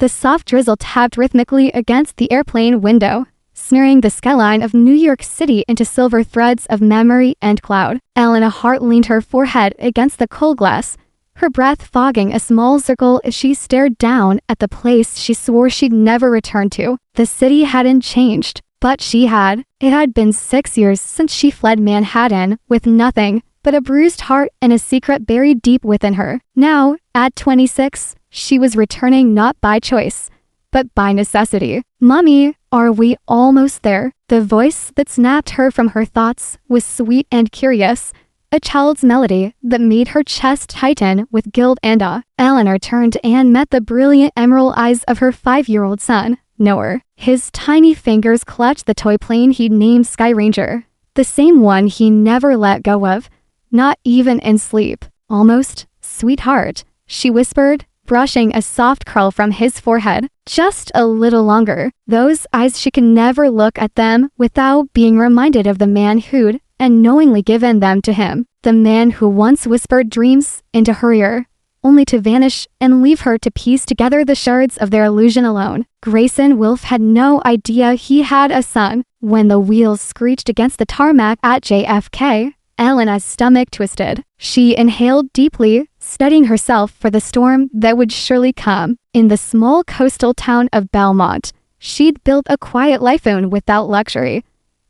The soft drizzle tapped rhythmically against the airplane window, smearing the skyline of New York City into silver threads of memory and cloud. Eleanor's heart leaned her forehead against the cold glass, her breath fogging a small circle as she stared down at the place she swore she'd never return to. The city hadn't changed, but she had. It had been 6 years since she fled Manhattan with nothing but a bruised heart and a secret buried deep within her. Now, at 26, she was returning not by choice, but by necessity. "Mommy, are we almost there?" The voice that snapped her from her thoughts was sweet and curious, a child's melody that made her chest tighten with guilt and awe. Eleanor turned and met the brilliant emerald eyes of her 5-year-old son, Noah. His tiny fingers clutched the toy plane he'd named Sky Ranger, the same one he never let go of, not even in sleep. "Almost, sweetheart," she whispered, brushing a soft curl from his forehead. Just a little longer. Those eyes, she could never look at them without being reminded of the man who'd unknowingly given them to him. The man who once whispered dreams into her ear, only to vanish and leave her to piece together the shards of their illusion alone. Grayson Wilf had no idea he had a son. When the wheels screeched against the tarmac at JFK, Eleanor's stomach twisted. She inhaled deeply, steadying herself for the storm that would surely come. In the small coastal town of Belmont, she'd built a quiet life without luxury,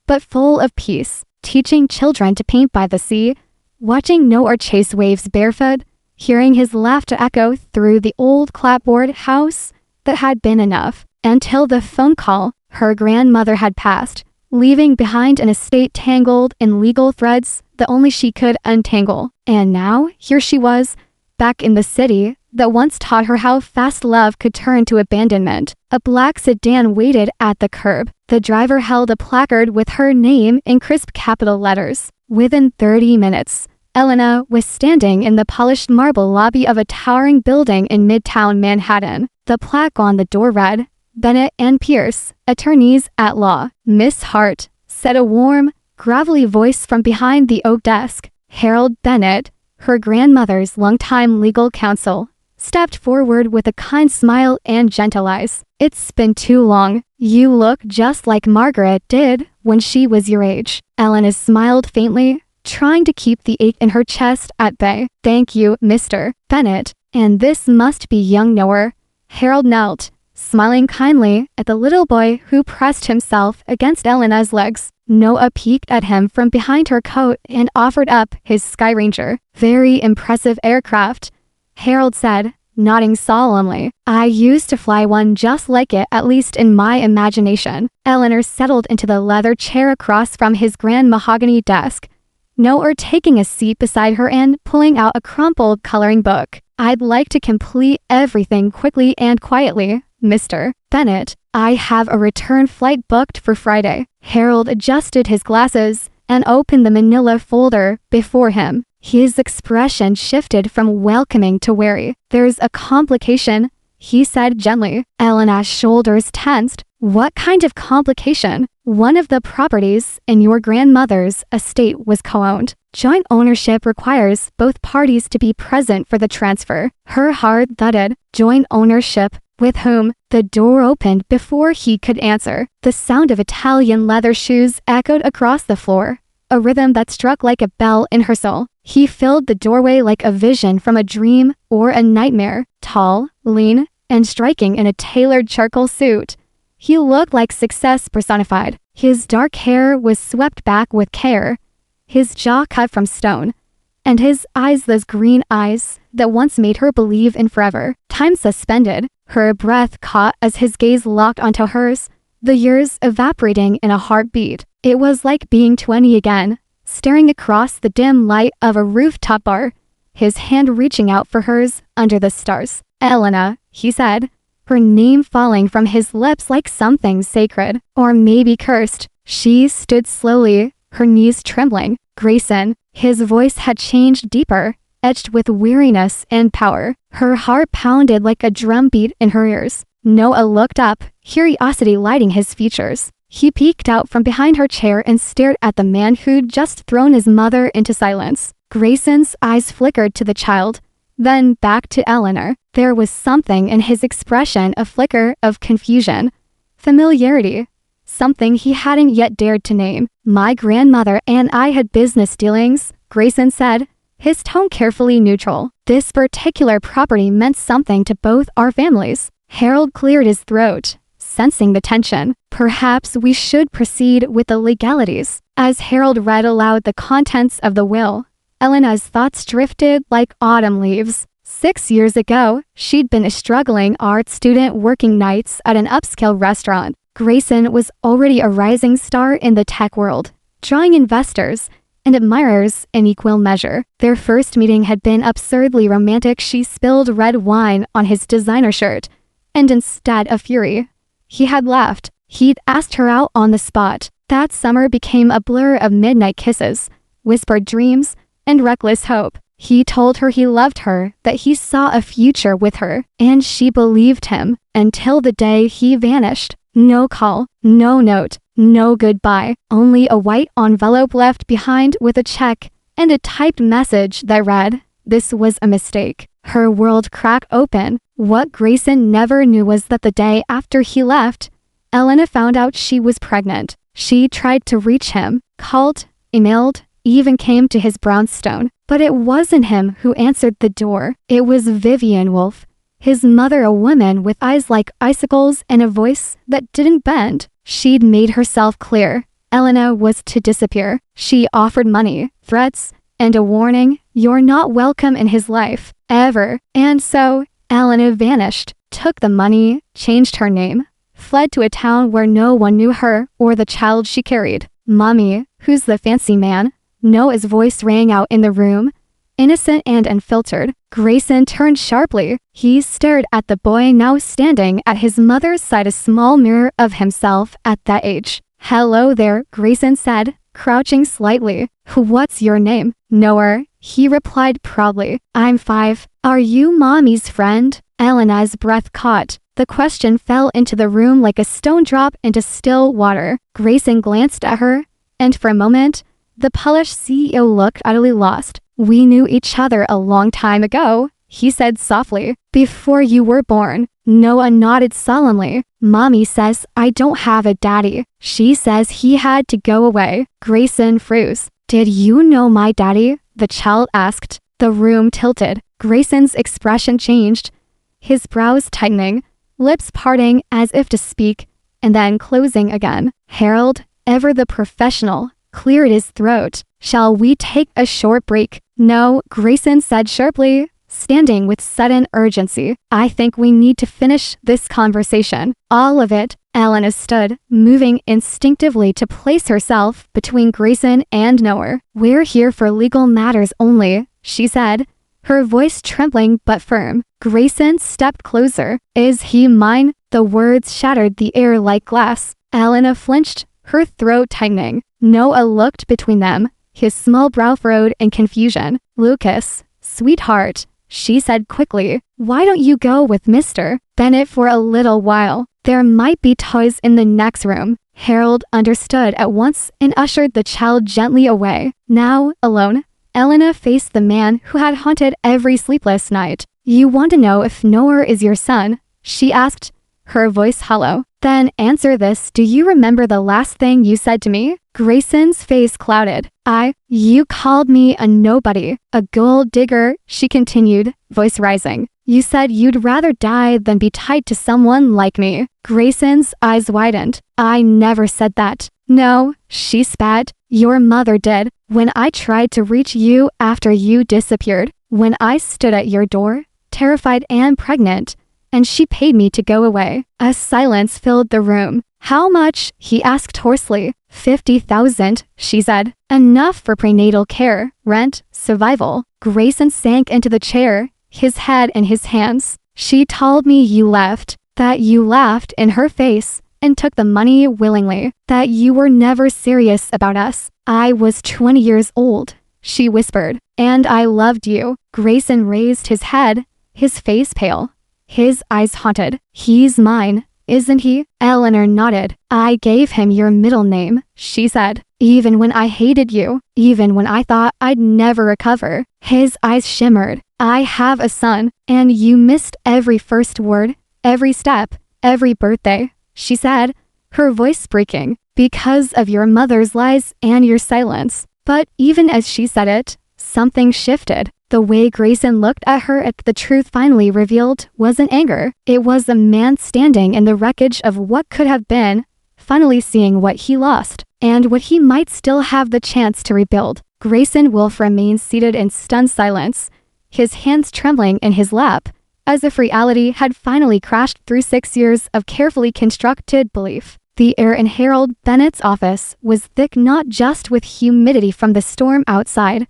but full of peace, teaching children to paint by the sea, watching Noah chase waves barefoot, hearing his laughter echo through the old clapboard house that had been enough. Until the phone call, her grandmother had passed, leaving behind an estate tangled in legal threads that only she could untangle. And now, here she was, back in the city that once taught her how fast love could turn to abandonment. A black sedan waited at the curb. The driver held a placard with her name in crisp capital letters. Within 30 minutes, Eleanor was standing in the polished marble lobby of a towering building in Midtown Manhattan. The plaque on the door read, "Bennett and Pierce, attorneys at law." "Miss Hart," said a warm, gravelly voice from behind the oak desk. Harold Bennett, her grandmother's longtime legal counsel, stepped forward with a kind smile and gentle eyes. "It's been too long. You look just like Margaret did when she was your age." Eleanor smiled faintly, trying to keep the ache in her chest at bay. "Thank you, Mr. Bennett. And this must be young Noah." Harold knelt, smiling kindly at the little boy who pressed himself against Eleanor's legs. Noah peeked at him from behind her coat and offered up his Sky Ranger. "Very impressive aircraft," Harold said, nodding solemnly. "I used to fly one just like it, at least in my imagination." Eleanor settled into the leather chair across from his grand mahogany desk, Noah taking a seat beside her and pulling out a crumpled coloring book. "I'd like to complete everything quickly and quietly, Mr. Bennett. I have a return flight booked for Friday." Harold adjusted his glasses and opened the manila folder before him. His expression shifted from welcoming to wary. "There's a complication," he said gently. Eleanor's shoulders tensed. "What kind of complication?" "One of the properties in your grandmother's estate was co-owned. Joint ownership requires both parties to be present for the transfer." Her heart thudded. "Joint ownership? With whom?" The door opened before he could answer. The sound of Italian leather shoes echoed across the floor, a rhythm that struck like a bell in her soul. He filled the doorway like a vision from a dream or a nightmare. Tall, lean, and striking in a tailored charcoal suit, he looked like success personified. His dark hair was swept back with care, his jaw cut from stone, and his eyes those green eyes that once made her believe in forever. Time suspended, her breath caught as his gaze locked onto hers, the years evaporating in a heartbeat. It was like being 20 again, staring across the dim light of a rooftop bar, his hand reaching out for hers under the stars. "Eleanor," he said, her name falling from his lips like something sacred, or maybe cursed. She stood slowly, her knees trembling. "Grayson." His voice had changed deeper, edged with weariness and power. Her heart pounded like a drumbeat in her ears. Noah looked up, curiosity lighting his features. He peeked out from behind her chair and stared at the man who'd just thrown his mother into silence. Grayson's eyes flickered to the child, then back to Eleanor. There was something in his expression, a flicker of confusion. Familiarity. Something he hadn't yet dared to name. My grandmother and I had business dealings, Grayson said, his tone carefully neutral. This particular property meant something to both our families. Harold cleared his throat, sensing the tension. Perhaps we should proceed with the legalities. As Harold read aloud the contents of the will, Elena's thoughts drifted like autumn leaves. 6 years ago, she'd been a struggling art student working nights at an upscale restaurant. Grayson was already a rising star in the tech world, drawing investors and admirers in equal measure. Their first meeting had been absurdly romantic. She spilled red wine on his designer shirt, and instead of fury, he had laughed. He'd asked her out on the spot. That summer became a blur of midnight kisses, whispered dreams, and reckless hope. He told her he loved her, that he saw a future with her, and she believed him, until the day he vanished. No call, no note, no goodbye, only a white envelope left behind with a check and a typed message that read, "This was a mistake." Her world cracked open. What Grayson never knew was that the day after he left, Elena found out she was pregnant. She tried to reach him, called, emailed, even came to his brownstone, but it wasn't him who answered the door. It was Vivian Wolfe, his mother, a woman with eyes like icicles and a voice that didn't bend. She'd made herself clear. Elena was to disappear. She offered money, threats, and a warning, "You're not welcome in his life, ever." And so, Elena vanished, took the money, changed her name, fled to a town where no one knew her or the child she carried. "Mommy, who's the fancy man?" Noah's voice rang out in the room, innocent and unfiltered. Grayson turned sharply. He stared at the boy now standing at his mother's side, a small mirror of himself at that age. "Hello there," Grayson said, crouching slightly. "What's your name?" "Noah," he replied proudly. "I'm 5. Are you Mommy's friend?" Elena's breath caught. The question fell into the room like a stone drop into still water. Grayson glanced at her, and for a moment, the polished CEO looked utterly lost. "We knew each other a long time ago," he said softly. "Before you were born." Noah nodded solemnly. "Mommy says I don't have a daddy. She says he had to go away." Grayson froze. "Did you know my daddy?" the child asked. The room tilted. Grayson's expression changed, his brows tightening, lips parting as if to speak, and then closing again. Harold, ever the professional, cleared his throat. "Shall we take a short break?" "No," Grayson said sharply, standing with sudden urgency. "I think we need to finish this conversation. All of it." Elena stood, moving instinctively to place herself between Grayson and Noah. "We're here for legal matters only," she said, her voice trembling but firm. Grayson stepped closer. "Is he mine?" The words shattered the air like glass. Elena flinched, her throat tightening. Noah looked between them, his small brow furrowed in confusion. "Lucas, sweetheart," she said quickly, "why don't you go with Mr. Bennett for a little while? There might be toys in the next room." Harold understood at once and ushered the child gently away. Now, alone, Elena faced the man who had haunted every sleepless night. "You want to know if Noah is your son?" she asked, her voice hollow. "Then answer this. Do you remember the last thing you said to me?" Grayson's face clouded. You called me a nobody, a gold digger," she continued, voice rising. "You said you'd rather die than be tied to someone like me." Grayson's eyes widened. "I never said that." "No," she spat. "Your mother did. When I tried to reach you after you disappeared. When I stood at your door, terrified and pregnant, and she paid me to go away." A silence filled the room. "How much?" he asked hoarsely. 50,000, she said. "Enough for prenatal care, rent, survival." Grayson sank into the chair, his head in his hands. "She told me you left, that you laughed in her face and took the money willingly, that you were never serious about us. I was 20 years old," she whispered, "and I loved you." Grayson raised his head, his face pale, his eyes haunted. "He's mine, isn't he?" Eleanor nodded. "I gave him your middle name," she said. "Even when I hated you, even when I thought I'd never recover." His eyes shimmered. I have a son, and you missed every first word, every step, every birthday, she said, her voice breaking, because of your mother's lies and your silence. But even as she said it, something shifted. The way Grayson looked at her at the truth finally revealed wasn't anger. It was a man standing in the wreckage of what could have been, finally seeing what he lost, and what he might still have the chance to rebuild. Grayson Wolfe remained seated in stunned silence, his hands trembling in his lap, as if reality had finally crashed through 6 years of carefully constructed belief. The air in Harold Bennett's office was thick not just with humidity from the storm outside,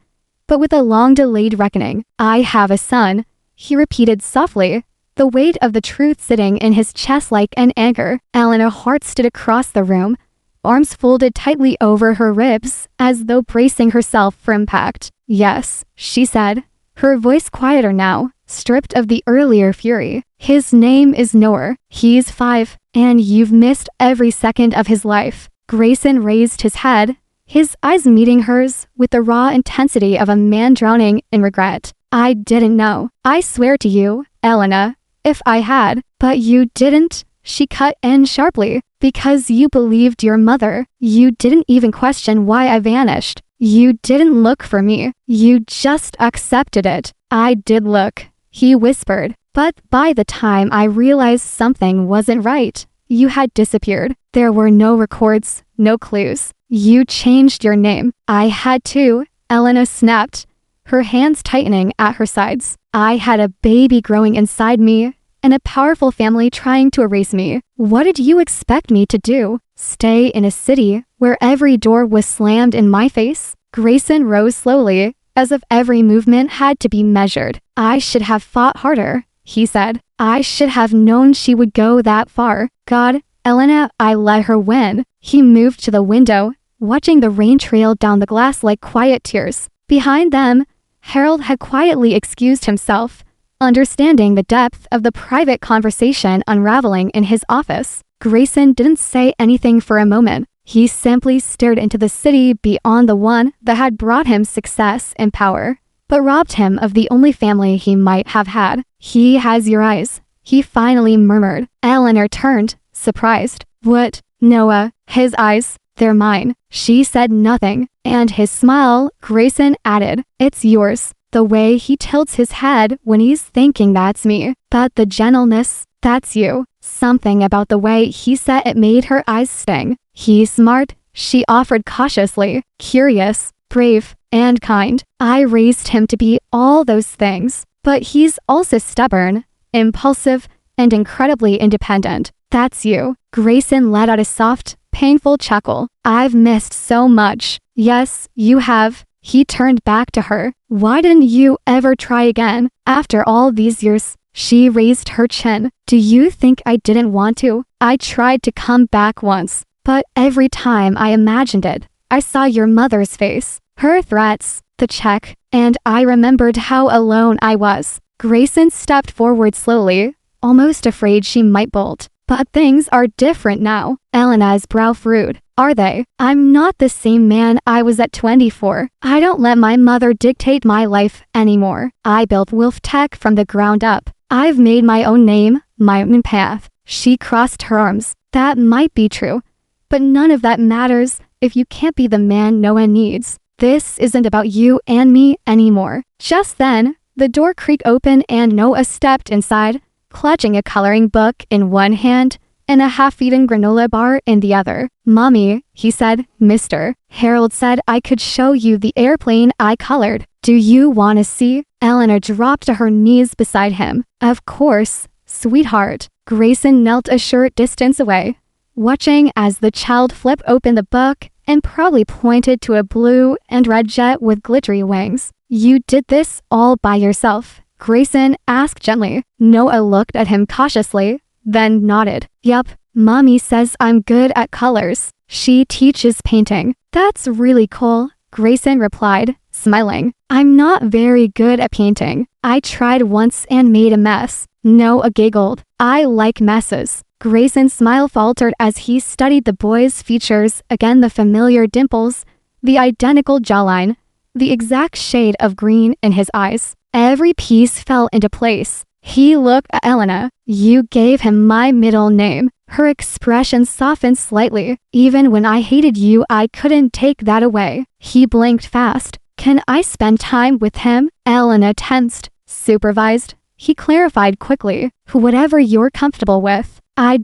but with a long-delayed reckoning. I have a son, he repeated softly, the weight of the truth sitting in his chest like an anchor. Eleanor Hart stood across the room, arms folded tightly over her ribs, as though bracing herself for impact. Yes, she said, her voice quieter now, stripped of the earlier fury. His name is Noah. He's 5, and you've missed every second of his life. Grayson raised his head, his eyes meeting hers with the raw intensity of a man drowning in regret. I didn't know. I swear to you, Elena, if I had, but you didn't, she cut in sharply, because you believed your mother. You didn't even question why I vanished. You didn't look for me. You just accepted it. I did look, he whispered, but by the time I realized something wasn't right, you had disappeared. There were no records, no clues. You changed your name. I had to, Elena snapped, her hands tightening at her sides. I had a baby growing inside me, and a powerful family trying to erase me. What did you expect me to do? Stay in a city where every door was slammed in my face? Grayson rose slowly, as if every movement had to be measured. I should have fought harder, he said. I should have known she would go that far. God, Elena, I let her win. He moved to the window, watching the rain trail down the glass like quiet tears. Behind them, Harold had quietly excused himself, understanding the depth of the private conversation unraveling in his office. Grayson didn't say anything for a moment. He simply stared into the city beyond the one that had brought him success and power, but robbed him of the only family he might have had. He has your eyes, he finally murmured. Eleanor turned, surprised. What? Noah, his eyes, they're mine. She said nothing, and his smile, Grayson added, it's yours. The way he tilts his head when he's thinking that's me, but the gentleness, that's you. Something about the way he said it made her eyes sting. He's smart, she offered cautiously, curious, brave, and kind. I raised him to be all those things, but he's also stubborn, impulsive, and incredibly independent. That's you. Grayson let out a soft, painful chuckle. I've missed so much. Yes, you have. He turned back to her. Why didn't you ever try again? After all these years, she raised her chin. Do you think I didn't want to? I tried to come back once, but every time I imagined it, I saw your mother's face, her threats, the check, and I remembered how alone I was. Grayson stepped forward slowly, almost afraid she might bolt. But things are different now. Elena's brow furrowed. Are they? I'm not the same man I was at 24. I don't let my mother dictate my life anymore. I built Wolf Tech from the ground up. I've made my own name, my own path. She crossed her arms. That might be true, but none of that matters if you can't be the man no one needs. This isn't about you and me anymore. Just then, the door creaked open and Noah stepped inside, clutching a coloring book in one hand and a half-eaten granola bar in the other. Mommy, he said. Mister, Harold said I could show you the airplane I colored. Do you want to see? Eleanor dropped to her knees beside him. Of course, sweetheart. Grayson knelt a short distance away, watching as the child flipped open the book and proudly pointed to a blue and red jet with glittery wings. You did this all by yourself? Grayson asked gently. Noah looked at him cautiously, then nodded. Yup, Mommy says I'm good at colors. She teaches painting. That's really cool, Grayson replied, smiling. I'm not very good at painting. I tried once and made a mess. Noah giggled. I like messes. Grayson's smile faltered as he studied the boy's features, again the familiar dimples, the identical jawline, the exact shade of green in his eyes. Every piece fell into place. He looked at Elena. You gave him my middle name. Her expression softened slightly. Even when I hated you, I couldn't take that away. He blinked fast. Can I spend time with him? Elena tensed. Supervised? He clarified quickly. Whatever you're comfortable with. I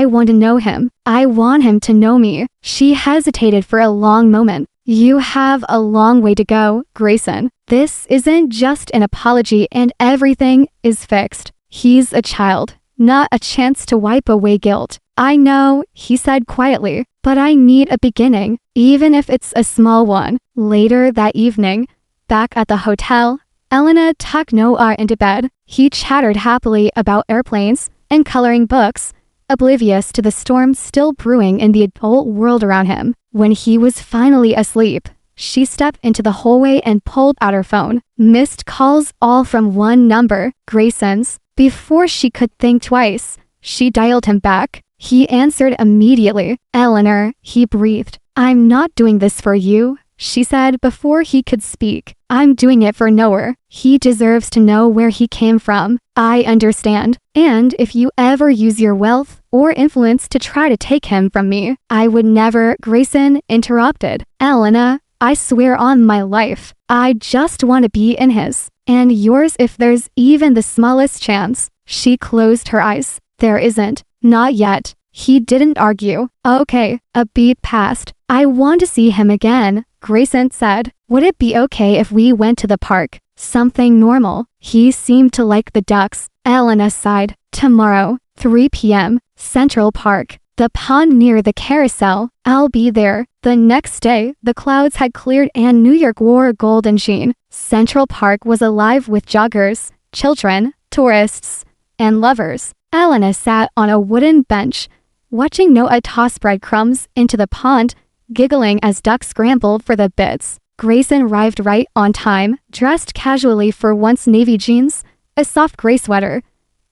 want to know him. I want him to know me. She hesitated for a long moment. You have a long way to go, Grayson. This isn't just an apology and everything is fixed. He's a child, not a chance to wipe away guilt. I know, he said quietly, but I need a beginning, even if it's a small one. Later that evening, back at the hotel, Elena tucked Noah into bed. He chattered happily about airplanes and coloring books, oblivious to the storm still brewing in the adult world around him. When he was finally asleep, she stepped into the hallway and pulled out her phone. Missed calls all from one number, Grayson's. Before she could think twice, she dialed him back. He answered immediately. Eleanor, he breathed. I'm not doing this for you, she said before he could speak. I'm doing it for Noah. He deserves to know where he came from. I understand. And if you ever use your wealth or influence to try to take him from me, I would never. Grayson interrupted. Elena, I swear on my life, I just want to be in his and yours if there's even the smallest chance. She closed her eyes. There isn't. Not yet. He didn't argue. Okay, a beat passed. I want to see him again, Grayson said. Would it be okay if we went to the park? Something normal. He seemed to like the ducks. Elena sighed. Tomorrow, 3 p.m., Central Park. The pond near the carousel. I'll be there. The next day, the clouds had cleared and New York wore a golden sheen. Central Park was alive with joggers, children, tourists, and lovers. Elena sat on a wooden bench, watching Noah toss breadcrumbs into the pond, giggling as ducks scrambled for the bits. Grayson arrived right on time, dressed casually for once navy jeans, a soft gray sweater,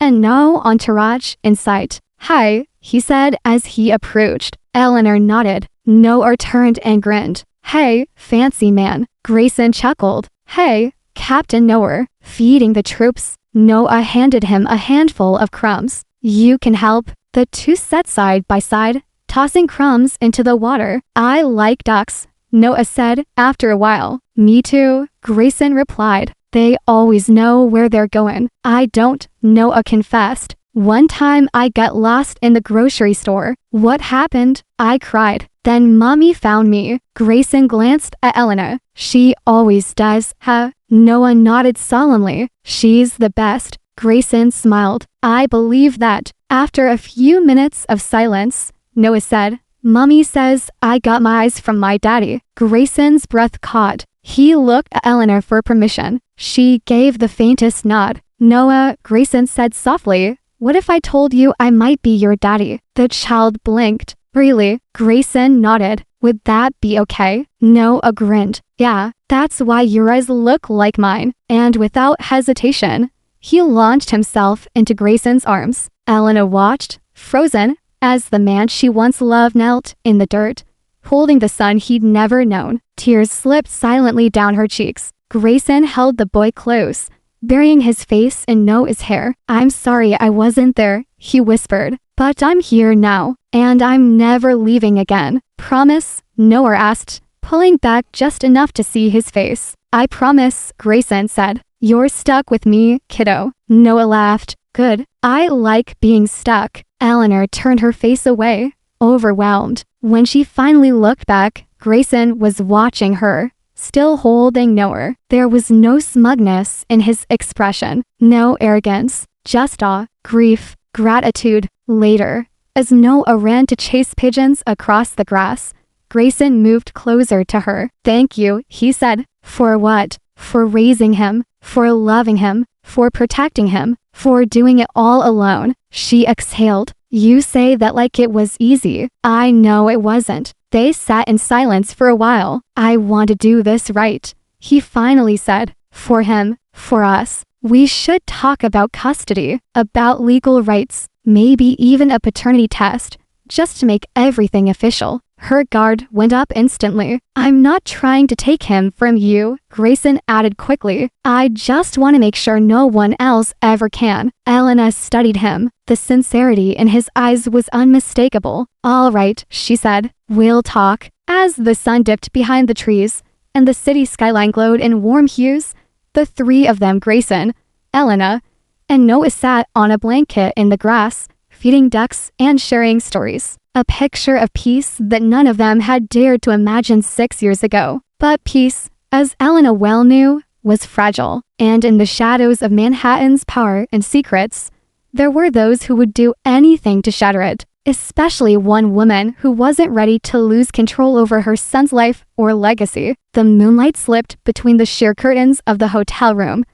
and no entourage in sight. Hi, he said as he approached. Eleanor nodded. Noah turned and grinned. Hey, fancy man. Grayson chuckled. Hey, Captain Noah. Feeding the troops. Noah handed him a handful of crumbs. You can help. The two sat side by side, tossing crumbs into the water. I like ducks, Noah said after a while. Me too, Grayson replied. They always know where they're going. I don't, Noah confessed. One time I got lost in the grocery store. What happened? I cried. Then Mommy found me. Grayson glanced at Elena. She always does, huh? Noah nodded solemnly. She's the best. Grayson smiled. I believe that. After a few minutes of silence, Noah said, Mommy says I got my eyes from my daddy. Grayson's breath caught. He looked at Eleanor for permission. She gave the faintest nod. Noah, Grayson said softly, what if I told you I might be your daddy? The child blinked. Really? Grayson nodded. Would that be okay? Noah grinned. Yeah, that's why your eyes look like mine. And without hesitation, he launched himself into Grayson's arms. Elena watched, frozen, as the man she once loved knelt in the dirt, holding the son he'd never known. Tears slipped silently down her cheeks. Grayson held the boy close, burying his face in Noah's hair. I'm sorry I wasn't there, he whispered, but I'm here now, and I'm never leaving again. Promise? Noah asked, pulling back just enough to see his face. I promise, Grayson said. You're stuck with me, kiddo. Noah laughed. Good. I like being stuck. Eleanor turned her face away, overwhelmed. When she finally looked back, Grayson was watching her, still holding Noah. There was no smugness in his expression, no arrogance, just awe, grief, gratitude. Later, as Noah ran to chase pigeons across the grass, Grayson moved closer to her. Thank you, he said. For what? For raising him, for loving him, for protecting him, for doing it all alone. She exhaled. You say that like it was easy. I know it wasn't. They sat in silence for a while. I want to do this right, he finally said. For him, for us. We should talk about custody, about legal rights, maybe even a paternity test, just to make everything official. Her guard went up instantly. I'm not trying to take him from you, Grayson added quickly. I just want to make sure no one else ever can. Elena studied him. The sincerity in his eyes was unmistakable. All right, she said. We'll talk. As the sun dipped behind the trees and the city skyline glowed in warm hues, the three of them, Grayson, Elena, and Noah, sat on a blanket in the grass, feeding ducks and sharing stories. A picture of peace that none of them had dared to imagine 6 years ago. But peace, as Elena well knew, was fragile, and in the shadows of Manhattan's power and secrets, there were those who would do anything to shatter it, especially one woman who wasn't ready to lose control over her son's life or legacy. The moonlight slipped between the sheer curtains of the hotel room,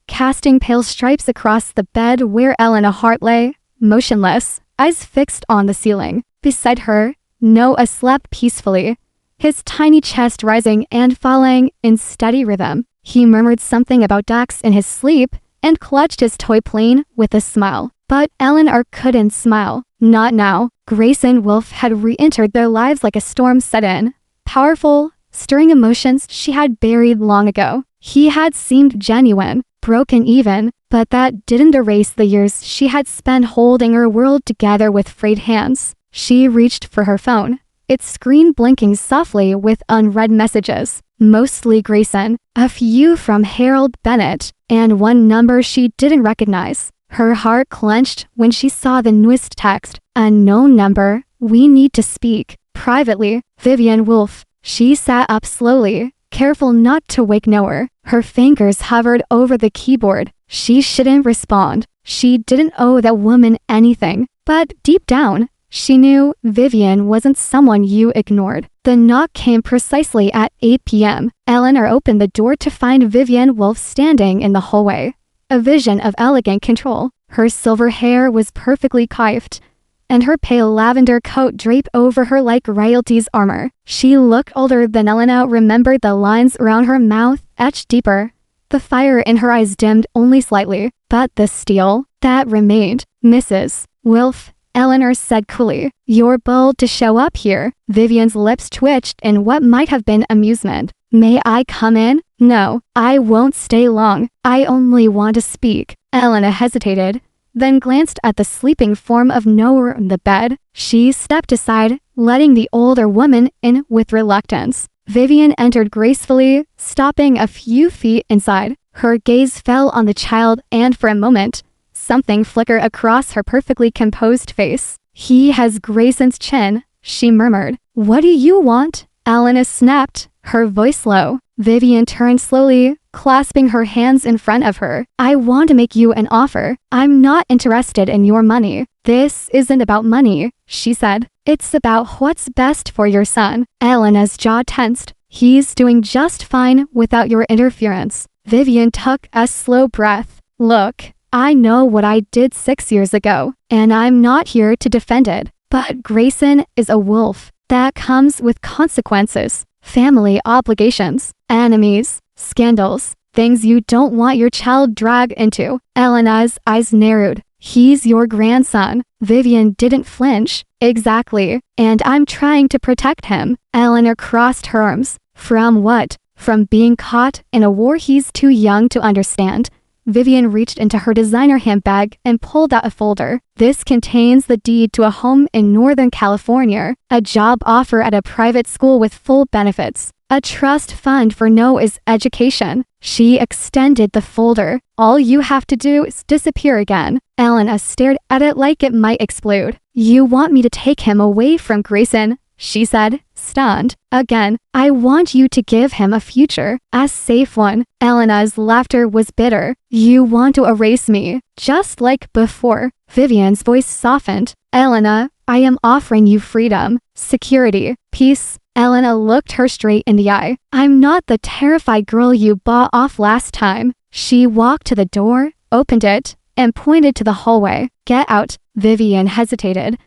casting pale stripes across the bed where Elena Hart lay, motionless, eyes fixed on the ceiling. Beside her, Noah slept peacefully, his tiny chest rising and falling in steady rhythm. He murmured something about ducks in his sleep and clutched his toy plane with a smile. But Eleanor couldn't smile. Not now. Grayson Wolf had re-entered their lives like a storm set in. Powerful, stirring emotions she had buried long ago. He had seemed genuine, broken even, but that didn't erase the years she had spent holding her world together with frayed hands. She reached for her phone, its screen blinking softly with unread messages, mostly Grayson, a few from Harold Bennett, and one number she didn't recognize. Her heart clenched when she saw the newest text. Unknown number, we need to speak. Privately, Vivian Wolf. She sat up slowly, careful not to wake Noah. Her fingers hovered over the keyboard. She shouldn't respond. She didn't owe that woman anything. But deep down, she knew Vivian wasn't someone you ignored. The knock came precisely at 8 p.m. Eleanor opened the door to find Vivian Wolf standing in the hallway, a vision of elegant control. Her silver hair was perfectly coiffed, and her pale lavender coat draped over her like royalty's armor. She looked older than Eleanor remembered, the lines around her mouth etched deeper. The fire in her eyes dimmed only slightly, but the steel, that remained. Mrs. Wolf, Eleanor said coolly, you're bold to show up here. Vivian's lips twitched in what might have been amusement. May I come in? No, I won't stay long. I only want to speak. Eleanor hesitated, then glanced at the sleeping form of Noah on the bed. She stepped aside, letting the older woman in with reluctance. Vivian entered gracefully, stopping a few feet inside. Her gaze fell on the child, and for a moment, something flickered across her perfectly composed face. He has Grayson's chin, she murmured. What do you want? Eleanor snapped, her voice low. Vivian turned slowly, clasping her hands in front of her. I want to make you an offer. I'm not interested in your money. This isn't about money, she said. It's about what's best for your son. Eleanor's jaw tensed. He's doing just fine without your interference. Vivian took a slow breath. Look, I know what I did 6 years ago, and I'm not here to defend it. But Grayson is a wolf. That comes with consequences, family obligations, enemies, scandals, things you don't want your child dragged into. Eleanor's eyes narrowed. He's your grandson. Vivian didn't flinch. Exactly. And I'm trying to protect him. Eleanor crossed her arms. From what? From being caught in a war he's too young to understand. Vivian reached into her designer handbag and pulled out a folder. This contains the deed to a home in Northern California, a job offer at a private school with full benefits, a trust fund for Noah's education. She extended the folder. All you have to do is disappear again. Elena stared at it like it might explode. You want me to take him away from Grayson? She said, stunned. Again, I want you to give him a future, a safe one. Elena's laughter was bitter. You want to erase me, just like before. Vivian's voice softened. Elena, I am offering you freedom, security, peace. Elena looked her straight in the eye. I'm not the terrified girl you bought off last time. She walked to the door, opened it, and pointed to the hallway. Get out. Vivian hesitated.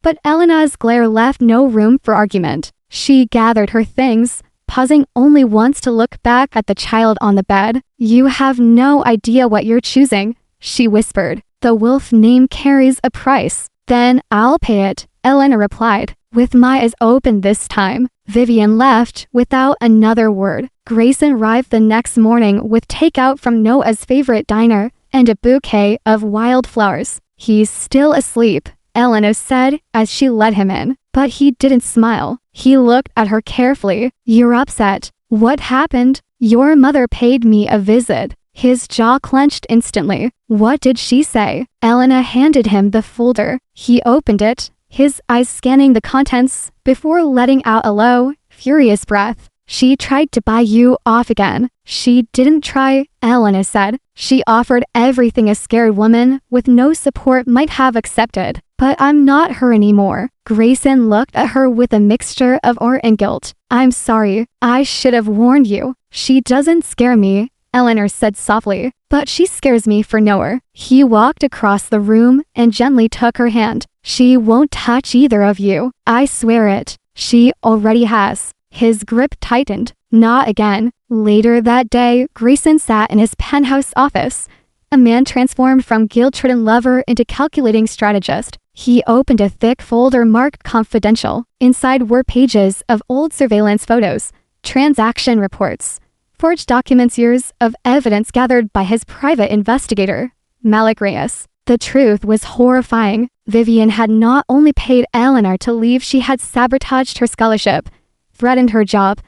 But Elena's glare left no room for argument. She gathered her things, pausing only once to look back at the child on the bed. You have no idea what you're choosing, she whispered. The wolf name carries a price. Then I'll pay it, Elena replied. with my eyes open this time. Vivian left without another word. Grayson arrived the next morning with takeout from Noah's favorite diner and a bouquet of wildflowers. "He's still asleep," Elena said as she let him in. But he didn't smile. He looked at her carefully. "You're upset. What happened?" "Your mother paid me a visit." His jaw clenched instantly. "What did she say?" Elena handed him the folder. He opened it, his eyes scanning the contents before letting out a low, furious breath. "She tried to buy you off again." "She didn't try," Elena said. "She offered everything a scared woman with no support might have accepted. But I'm not her anymore." Grayson looked at her with a mixture of awe and guilt. "I'm sorry. I should have warned you." "She doesn't scare me," Eleanor said softly, "but she scares me for Noah." He walked across the room and gently took her hand. "She won't touch either of you. I swear it." "She already has." His grip tightened. "Not again." Later that day, Grayson sat in his penthouse office, a man transformed from guilt-ridden lover into calculating strategist. He opened a thick folder marked confidential. Inside were pages of old surveillance photos, transaction reports, forged documents, years of evidence gathered by his private investigator, Malik Reyes. The truth was horrifying. Vivian had not only paid Eleanor to leave, she had sabotaged her scholarship, threatened her job,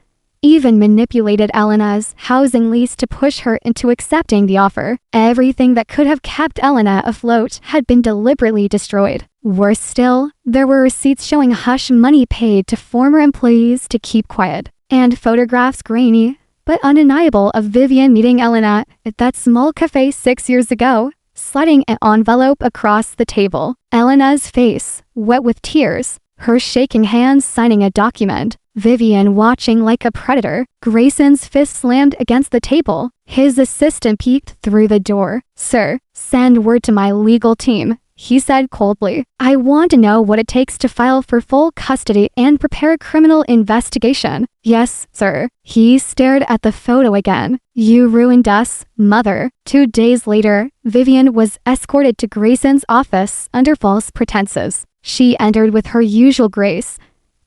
even manipulated Elena's housing lease to push her into accepting the offer. Everything that could have kept Elena afloat had been deliberately destroyed. Worse still, there were receipts showing hush money paid to former employees to keep quiet, and photographs, grainy but undeniable, of Vivian meeting Elena at that small cafe 6 years ago, sliding an envelope across the table. Elena's face, wet with tears, her shaking hands signing a document. Vivian watching like a predator. Grayson's fist slammed against the table. His assistant peeked through the door. "Sir, send word to my legal team," he said coldly. "I want to know what it takes to file for full custody and prepare a criminal investigation." "Yes, sir." He stared at the photo again. "You ruined us, Mother." 2 days later, Vivian was escorted to Grayson's office under false pretenses. She entered with her usual grace,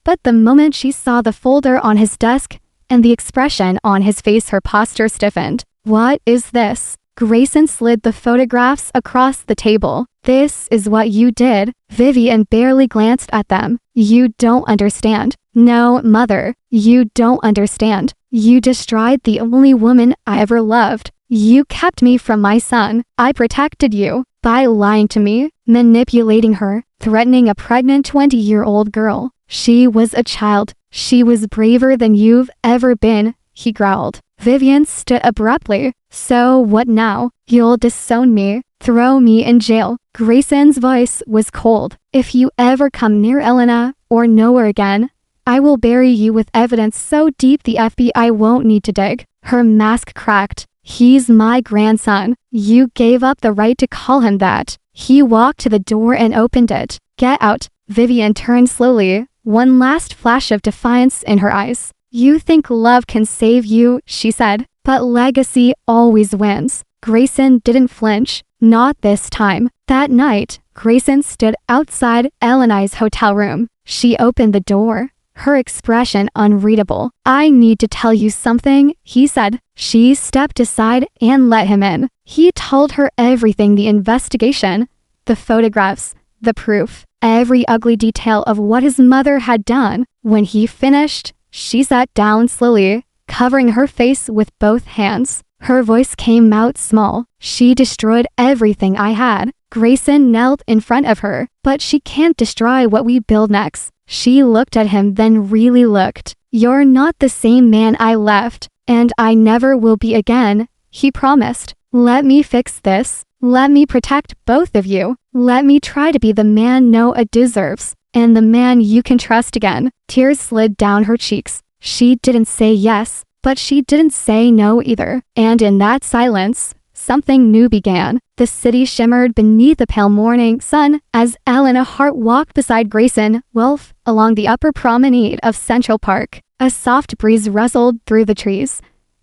but the moment she saw the folder on his desk and the expression on his face, her posture stiffened. "What is this?" Grayson slid the photographs across the table. "This is what you did." Vivian barely glanced at them. "You don't understand." "No, Mother, you don't understand. You destroyed the only woman I ever loved. You kept me from my son. I protected you by lying to me, manipulating her, threatening a pregnant 20-year-old girl. She was a child. She was braver than you've ever been," he growled. Vivian stood abruptly. "So what now? You'll disown me? Throw me in jail?" Grayson's voice was cold. "If you ever come near Elena or Noah again, I will bury you with evidence so deep the FBI won't need to dig." Her mask cracked. "He's my grandson. You gave up the right to call him that." He walked to the door and opened it. "Get out." Vivian turned slowly, one last flash of defiance in her eyes. "You think love can save you," she said, "but legacy always wins." Grayson didn't flinch. Not this time. That night, Grayson stood outside Elena's hotel room. She opened the door, her expression unreadable. "I need to tell you something," he said. She stepped aside and let him in. He told her everything: the investigation, the photographs, the proof, every ugly detail of what his mother had done. When he finished, she sat down slowly, covering her face with both hands. Her voice came out small. "She destroyed everything I had." Grayson knelt in front of her. "But she can't destroy what we build next." She looked at him, then really looked. "You're not the same man I left, and I never will be again," he promised. "Let me fix this. Let me protect both of you. Let me try to be the man Noah deserves, and the man you can trust again." Tears slid down her cheeks. She didn't say yes, but she didn't say no either. And in that silence, something new began. The city shimmered beneath the pale morning sun as Elena Hart walked beside Grayson Wolfe along the upper promenade of Central Park. A soft breeze rustled through the trees,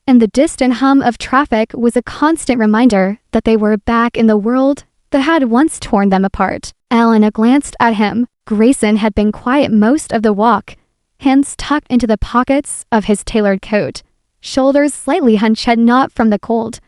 and the distant hum of traffic was a constant reminder that they were back in the world that had once torn them apart. Elena glanced at him, Grayson had been quiet most of the walk, hands tucked into the pockets of his tailored coat, shoulders slightly hunched not from the cold,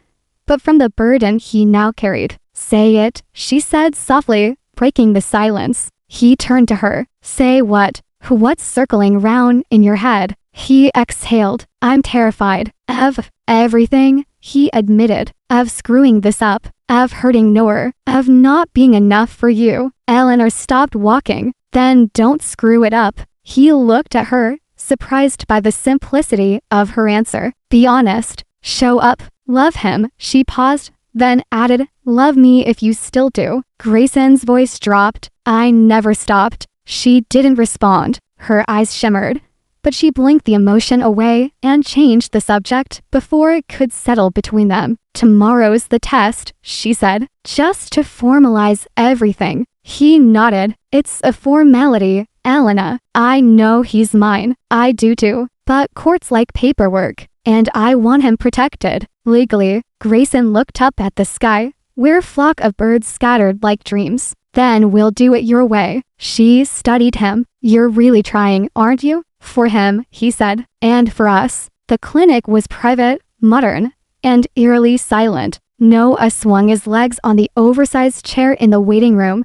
but from the burden he now carried. "Say it," she said softly, breaking the silence. He turned to her. "Say what? What's circling round in your head?" He exhaled. "I'm terrified. Of everything," he admitted. "Of screwing this up. Of hurting Noor. Of not being enough for you." Eleanor stopped walking. "Then don't screw it up." He looked at her, surprised by the simplicity of her answer. "Be honest. Show up. Love him." She paused, then added, "Love me if you still do." Grayson's voice dropped. "I never stopped." She didn't respond. Her eyes shimmered, but she blinked the emotion away and changed the subject before it could settle between them. "Tomorrow's the test," she said, "just to formalize everything." He nodded. "It's a formality, Elena. I know he's mine. I do too. But courts like paperwork, and I want him protected. Legally." Grayson looked up at the sky, where a flock of birds scattered like dreams. "Then we'll do it your way." She studied him. "You're really trying, aren't you?" "For him," he said. "And for us." The clinic was private, modern, and eerily silent. Noah swung his legs on the oversized chair in the waiting room,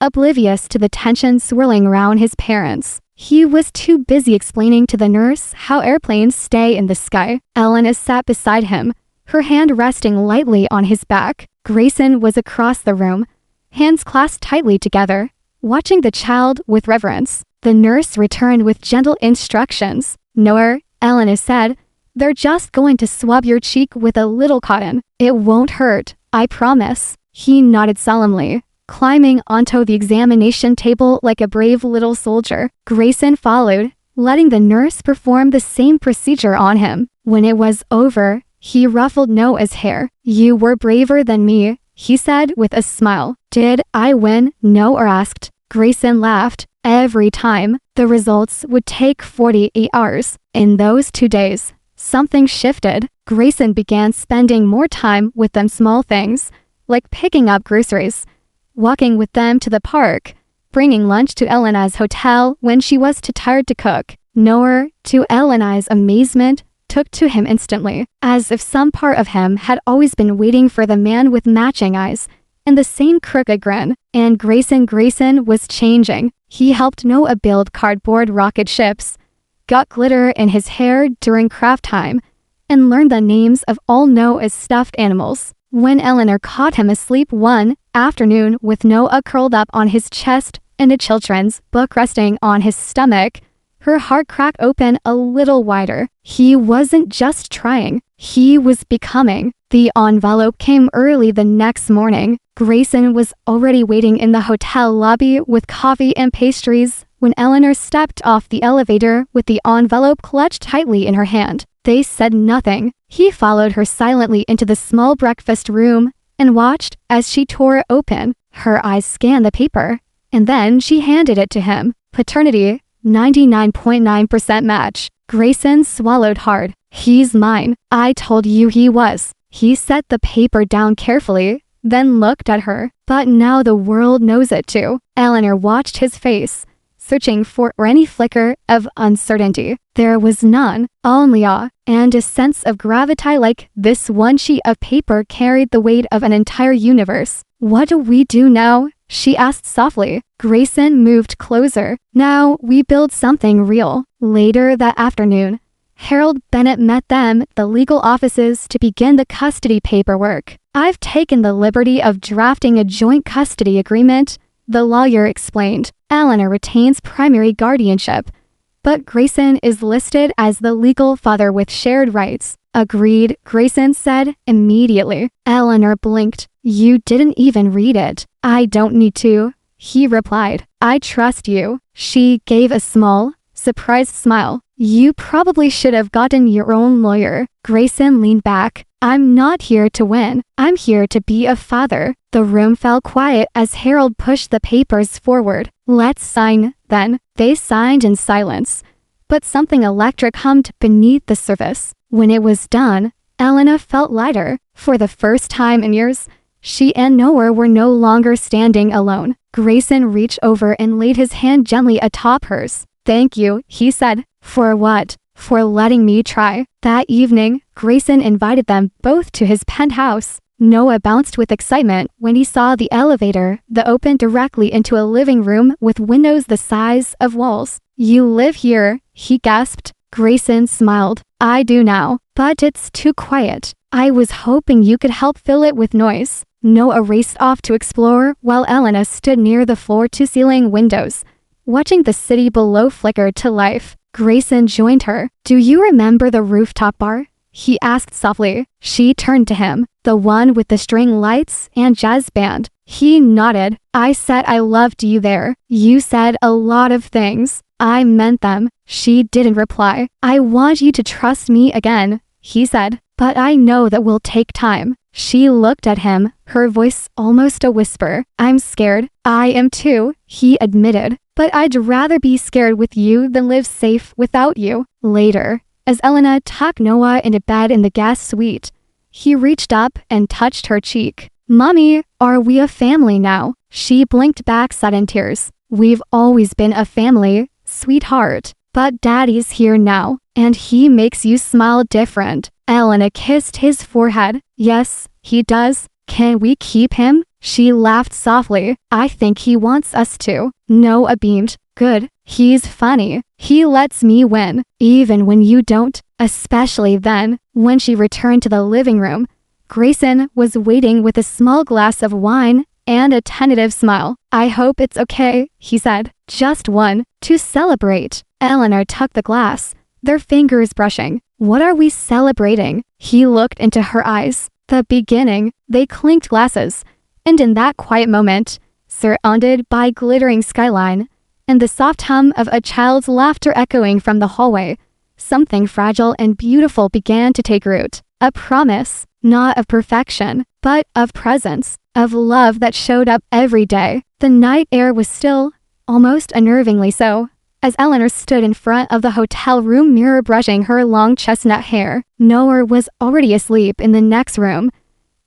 oblivious to the tension swirling around his parents. He was too busy explaining to the nurse how airplanes stay in the sky. Elena sat beside him, her hand resting lightly on his back. Grayson was across the room, hands clasped tightly together, watching the child with reverence. The nurse returned with gentle instructions. "Noor," Elena said, "they're just going to swab your cheek with a little cotton. It won't hurt, I promise." He nodded solemnly, climbing onto the examination table like a brave little soldier. Grayson followed, letting the nurse perform the same procedure on him. When it was over, he ruffled Noah's hair. "You were braver than me," he said with a smile. "Did I win?" Noah asked. Grayson laughed. "Every time. The results would take 48 hours. In those 2 days, something shifted." Grayson began spending more time with them small things, like picking up groceries, walking with them to the park, bringing lunch to Elena's hotel when she was too tired to cook. Noah, to Elena's amazement, took to him instantly, as if some part of him had always been waiting for the man with matching eyes and the same crooked grin. And Grayson was changing. He helped Noah build cardboard rocket ships, got glitter in his hair during craft time, and learned the names of all Noah's stuffed animals. When Eleanor caught him asleep one afternoon with Noah curled up on his chest and a children's book resting on his stomach, her heart cracked open a little wider. He wasn't just trying, he was becoming. The envelope came early the next morning. Grayson was already waiting in the hotel lobby with coffee and pastries when Eleanor stepped off the elevator with the envelope clutched tightly in her hand. They said nothing. He followed her silently into the small breakfast room and watched as she tore it open. Her eyes scanned the paper, and then she handed it to him. "Paternity, 99.9% match." Grayson swallowed hard. "He's mine. I told you he was." He set the paper down carefully, then looked at her. "But now the world knows it too." Eleanor watched his face, searching for any flicker of uncertainty. There was none, only awe, and a sense of gravity like this one sheet of paper carried the weight of an entire universe. "What do we do now?" she asked softly. Grayson moved closer. "Now we build something real." Later that afternoon, Harold Bennett met them at the legal offices to begin the custody paperwork. "I've taken the liberty of drafting a joint custody agreement," the lawyer explained. "Eleanor retains primary guardianship, but Grayson is listed as the legal father with shared rights." "Agreed," Grayson said immediately. Eleanor blinked. "You didn't even read it." "I don't need to," he replied. "I trust you." She gave a small, surprised smile. "You probably should have gotten your own lawyer." Grayson leaned back. "I'm not here to win. I'm here to be a father." The room fell quiet as Harold pushed the papers forward. "Let's sign, then." They signed in silence, but something electric hummed beneath the surface. When it was done, Elena felt lighter. For the first time in years, she and Noah were no longer standing alone. Grayson reached over and laid his hand gently atop hers. "Thank you," he said. "For what?" "For letting me try." That evening, Grayson invited them both to his penthouse. Noah bounced with excitement when he saw the elevator that opened directly into a living room with windows the size of walls. "You live here?" he gasped. Grayson smiled. "I do now, but it's too quiet. I was hoping you could help fill it with noise." Noah raced off to explore while Elena stood near the floor-to-ceiling windows, watching the city below flicker to life. Grayson joined her. "Do you remember the rooftop bar?" he asked softly. She turned to him. "The one with the string lights and jazz band." He nodded. "I said I loved you there. You said a lot of things. I meant them." She didn't reply. "I want you to trust me again," he said. "But I know that will take time." She looked at him, her voice almost a whisper. "I'm scared." "I am too," he admitted. "But I'd rather be scared with you than live safe without you." Later, as Elena tucked Noah into bed in the guest suite, he reached up and touched her cheek. "Mommy, are we a family now?" She blinked back sudden tears. "We've always been a family, sweetheart. But Daddy's here now, and he makes you smile different." Elena kissed his forehead. "Yes, he does. Can we keep him?" She laughed softly. "I think he wants us to." Noah beamed. "Good. He's funny. He lets me win, even when you don't." Especially then, when she returned to the living room, Grayson was waiting with a small glass of wine and a tentative smile. "I hope it's okay," he said. "Just one, to celebrate." Eleanor took the glass, their fingers brushing. "What are we celebrating?" He looked into her eyes. "The beginning." They clinked glasses, and in that quiet moment, surrounded by glittering skyline and the soft hum of a child's laughter echoing from the hallway, something fragile and beautiful began to take root. A promise, not of perfection, but of presence, of love that showed up every day. The night air was still, almost unnervingly so, as Eleanor stood in front of the hotel room mirror brushing her long chestnut hair. Noah was already asleep in the next room,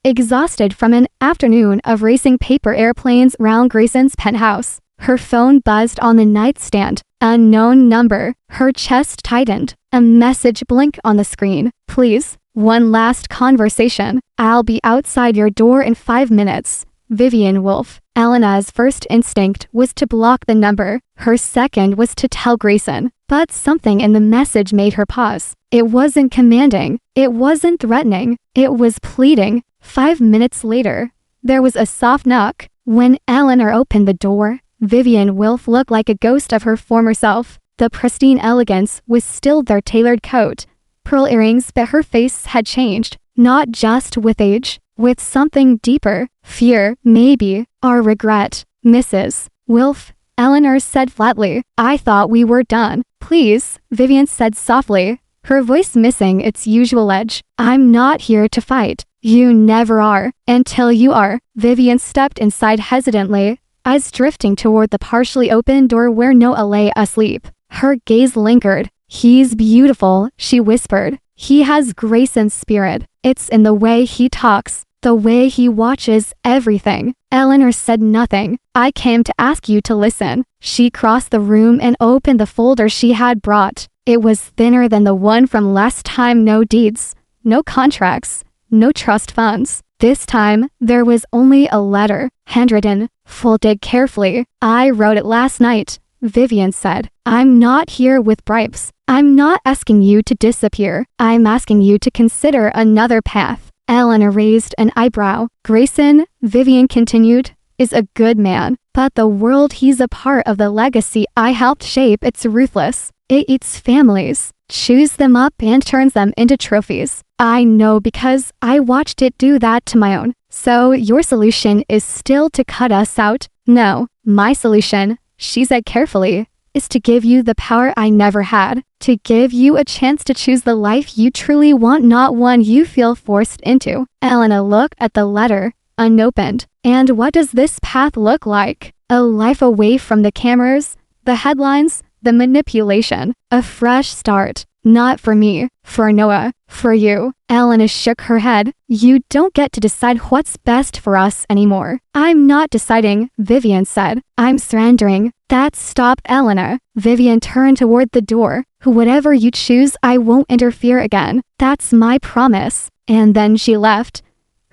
exhausted from an afternoon of racing paper airplanes round Grayson's penthouse. Her phone buzzed on the nightstand. Unknown number. Her chest tightened. A message blinked on the screen. "Please, one last conversation. I'll be outside your door in 5 minutes. Vivian Wolf." Elena's first instinct was to block the number. Her second was to tell Grayson. But something in the message made her pause. It wasn't commanding. It wasn't threatening. It was pleading. 5 minutes later, there was a soft knock. When Eleanor opened the door, Vivian Wolf looked like a ghost of her former self. The pristine elegance was still their tailored coat, pearl earrings, but her face had changed, not just with age, with something deeper. Fear, maybe, or regret. "Mrs. Wolf," Eleanor said flatly, "I thought we were done." "Please," Vivian said softly, her voice missing its usual edge. "I'm not here to fight. You never are, until you are." Vivian stepped inside hesitantly, eyes drifting toward the partially open door where Noah lay asleep. Her gaze lingered. "He's beautiful," she whispered. "He has Grayson's spirit. It's in the way he talks, the way he watches everything." Eleanor said nothing. "I came to ask you to listen." She crossed the room and opened the folder she had brought. It was thinner than the one from last time. No deeds, no contracts, no trust funds. This time, there was only a letter, handwritten, folded carefully. "I wrote it last night," Vivian said. "I'm not here with bribes. I'm not asking you to disappear. I'm asking you to consider another path." Eleanor raised an eyebrow. "Grayson," Vivian continued, "is a good man, but the world he's a part of, the legacy I helped shape, it's ruthless. It eats families, chews them up and turns them into trophies. I know because I watched it do that to my own. So your solution is still to cut us out?" "No, my solution," she said carefully, "is to give you the power I never had, to give you a chance to choose the life you truly want, not one you feel forced into." Elena looked at the letter, unopened. "And what does this path look like?" "A life away from the cameras, the headlines, the manipulation. A fresh start." Not for me, for Noah, for you. Elena shook her head. You don't get to decide what's best for us anymore. I'm not deciding, Vivian said. I'm surrendering. That stopped Elena. Vivian turned toward the door. Whatever you choose, I won't interfere again. That's my promise. And then she left.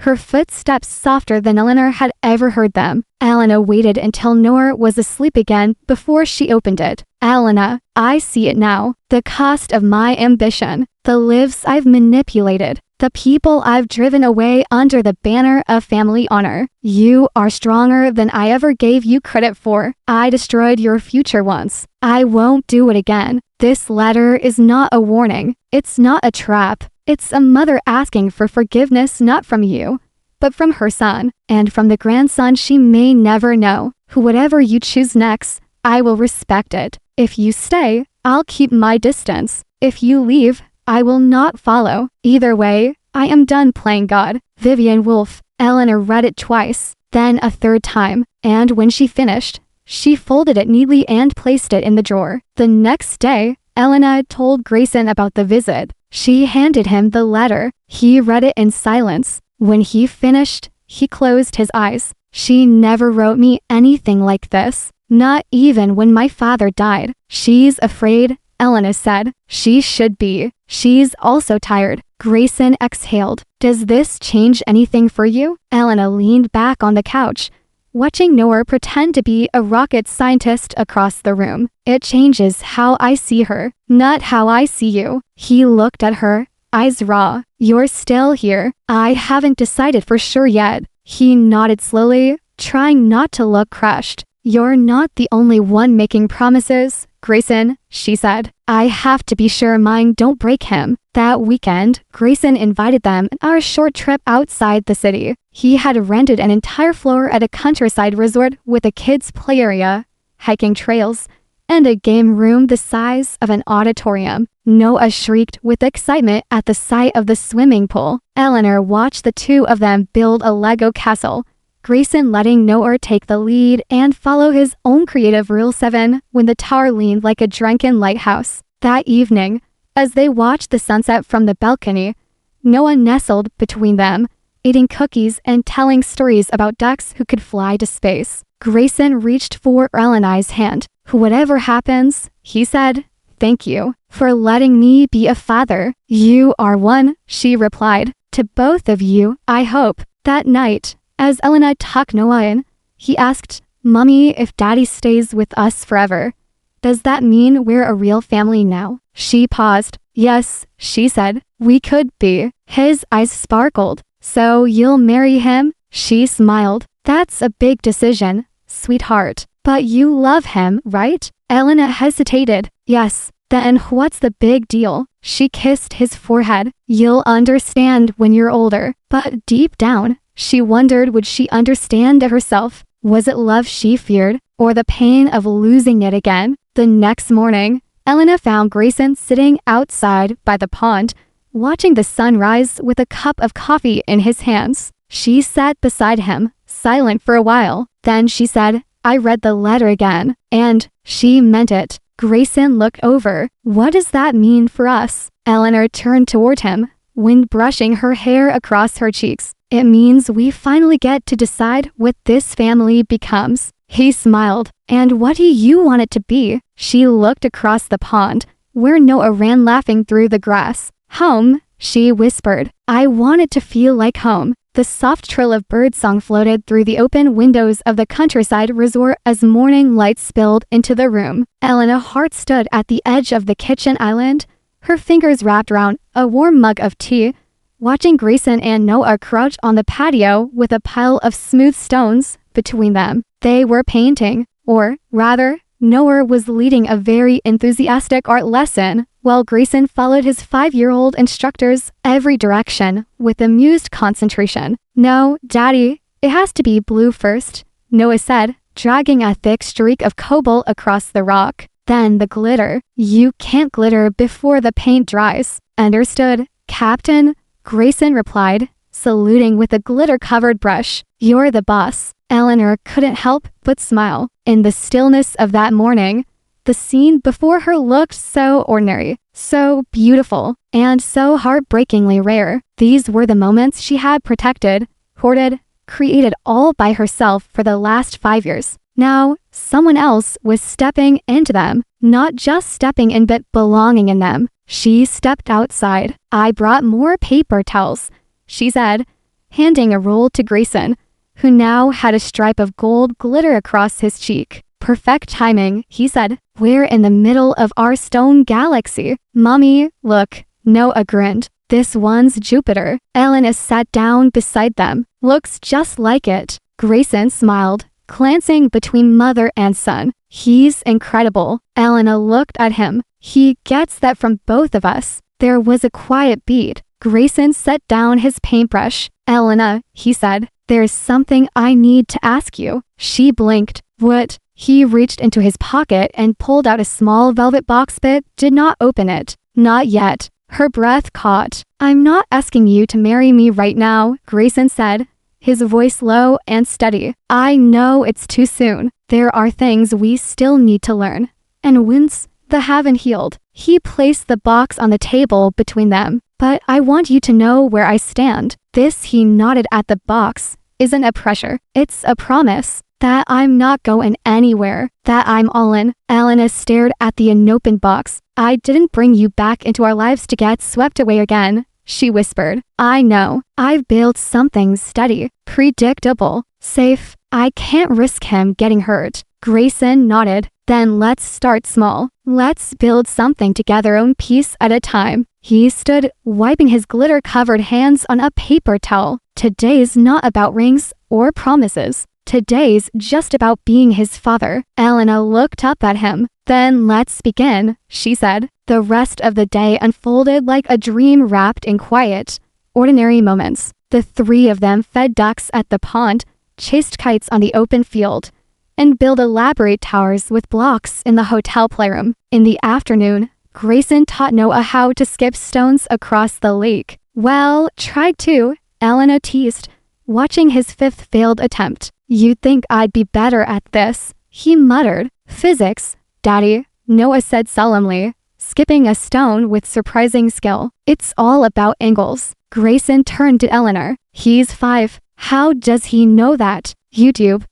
Her footsteps softer than Eleanor had ever heard them. Elena waited until Noah was asleep again before she opened it. Elena, I see it now. The cost of my ambition. The lives I've manipulated. The people I've driven away under the banner of family honor. You are stronger than I ever gave you credit for. I destroyed your future once. I won't do it again. This letter is not a warning. It's not a trap. It's a mother asking for forgiveness not from you, but from her son, and from the grandson she may never know. Whatever you choose next, I will respect it. If you stay, I'll keep my distance. If you leave, I will not follow. Either way, I am done playing God. Vivian Woolf. Eleanor read it twice, then a third time, and when she finished, she folded it neatly and placed it in the drawer. The next day, Elena told Grayson about the visit. She handed him the letter. He read it in silence. When he finished, he closed his eyes. She never wrote me anything like this. Not even when my father died. She's afraid, Elena said. She should be. She's also tired. Grayson exhaled. Does this change anything for you? Elena leaned back on the couch, watching Noah pretend to be a rocket scientist across the room. It changes how I see her, not how I see you. He looked at her, eyes raw. You're still here. I haven't decided for sure yet. He nodded slowly, trying not to look crushed. You're not the only one making promises, Grayson, she said. I have to be sure mine don't break him. That weekend, Grayson invited them on a short trip outside the city. He had rented an entire floor at a countryside resort with a kids' play area, hiking trails, and a game room the size of an auditorium. Noah shrieked with excitement at the sight of the swimming pool. Eleanor watched the two of them build a Lego castle, Grayson letting Noah take the lead and follow his own creative Rule 7 when the tower leaned like a drunken lighthouse. That evening, as they watched the sunset from the balcony, Noah nestled between them, eating cookies and telling stories about ducks who could fly to space. Grayson reached for Elena's hand. Whatever happens, he said, thank you for letting me be a father. You are one, she replied. To both of you, I hope. That night, as Elena tucked Noah in, he asked, Mommy, if Daddy stays with us forever, does that mean we're a real family now? She paused. Yes, she said, we could be. His eyes sparkled. So you'll marry him? She smiled. That's a big decision, sweetheart. But you love him, right? Elena hesitated. Yes. Then what's the big deal? She kissed his forehead. You'll understand when you're older. But deep down, she wondered, would she understand it herself? Was it love she feared, or the pain of losing it again? The next morning, Elena found Grayson sitting outside by the pond, watching the sun rise with a cup of coffee in his hands. She sat beside him, silent for a while. Then she said, I read the letter again, and she meant it. Grayson looked over. What does that mean for us? Eleanor turned toward him, wind brushing her hair across her cheeks. It means we finally get to decide what this family becomes. He smiled. And what do you want it to be? She looked across the pond, where Noah ran laughing through the grass. Home, she whispered. I want it to feel like home. The soft trill of birdsong floated through the open windows of the countryside resort as morning light spilled into the room. Eleanor's heart stood at the edge of the kitchen island, her fingers wrapped around a warm mug of tea, watching Grayson and Noah crouch on the patio with a pile of smooth stones between them. They were painting, or rather, Noah was leading a very enthusiastic art lesson, while Grayson followed his 5-year-old instructor's every direction with amused concentration. No, Daddy, it has to be blue first, Noah said, dragging a thick streak of cobalt across the rock. Then the glitter. You can't glitter before the paint dries. Understood, Captain? Grayson replied, saluting with a glitter-covered brush. You're the boss. Eleanor couldn't help but smile. In the stillness of that morning, The scene before her looked so ordinary, so beautiful, and so heartbreakingly rare. These were the moments she had protected, hoarded, created all by herself for the last 5 years. Now, someone else was stepping into them, not just stepping in but belonging in them. She stepped outside. "I brought more paper towels," she said, handing a roll to Grayson, who now had a stripe of gold glitter across his cheek. "Perfect timing," he said. "We're in the middle of our stone galaxy." "Mommy, look," Noah grinned. "This one's Jupiter." Elena sat down beside them. "Looks just like it." Grayson smiled, glancing between mother and son. "He's incredible." Elena looked at him. "He gets that from both of us." There was a quiet beat. Grayson set down his paintbrush. "Elena," he said, "there's something I need to ask you." She blinked. "What?" He reached into his pocket and pulled out a small velvet box but did not open it. "Not yet." Her breath caught. "I'm not asking you to marry me right now," Grayson said, his voice low and steady. "I know it's too soon. There are things we still need to learn. And wounds that haven't healed." He placed the box on the table between them. "But I want you to know where I stand." This, he nodded at the box, "isn't a pressure. It's a promise that I'm not going anywhere, that I'm all in." Elena stared at the unopened box. "I didn't bring you back into our lives to get swept away again," she whispered. "I know. I've built something steady, predictable, safe. I can't risk him getting hurt." Grayson nodded. "Then let's start small. Let's build something together, one piece at a time." He stood, wiping his glitter-covered hands on a paper towel. "Today's not about rings or promises. Today's just about being his father." Elena looked up at him. "Then let's begin," she said. The rest of the day unfolded like a dream wrapped in quiet, ordinary moments. The three of them fed ducks at the pond, chased kites on the open field, and built elaborate towers with blocks in the hotel playroom. In the afternoon, Grayson taught Noah how to skip stones across the lake. "Well, tried to," Elena teased, watching his fifth failed attempt. "You'd think I'd be better at this," he muttered. "Physics, Daddy," Noah said solemnly, skipping a stone with surprising skill. "It's all about angles." Grayson turned to Eleanor. "He's 5. How does he know that?" "YouTube."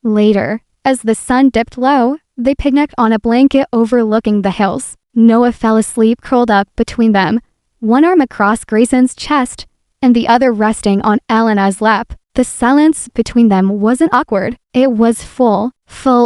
Later. As the sun dipped low, they picnicked on a blanket overlooking the hills. Noah fell asleep curled up between them, one arm across Grayson's chest and the other resting on Elena's lap. The silence between them wasn't awkward. It was full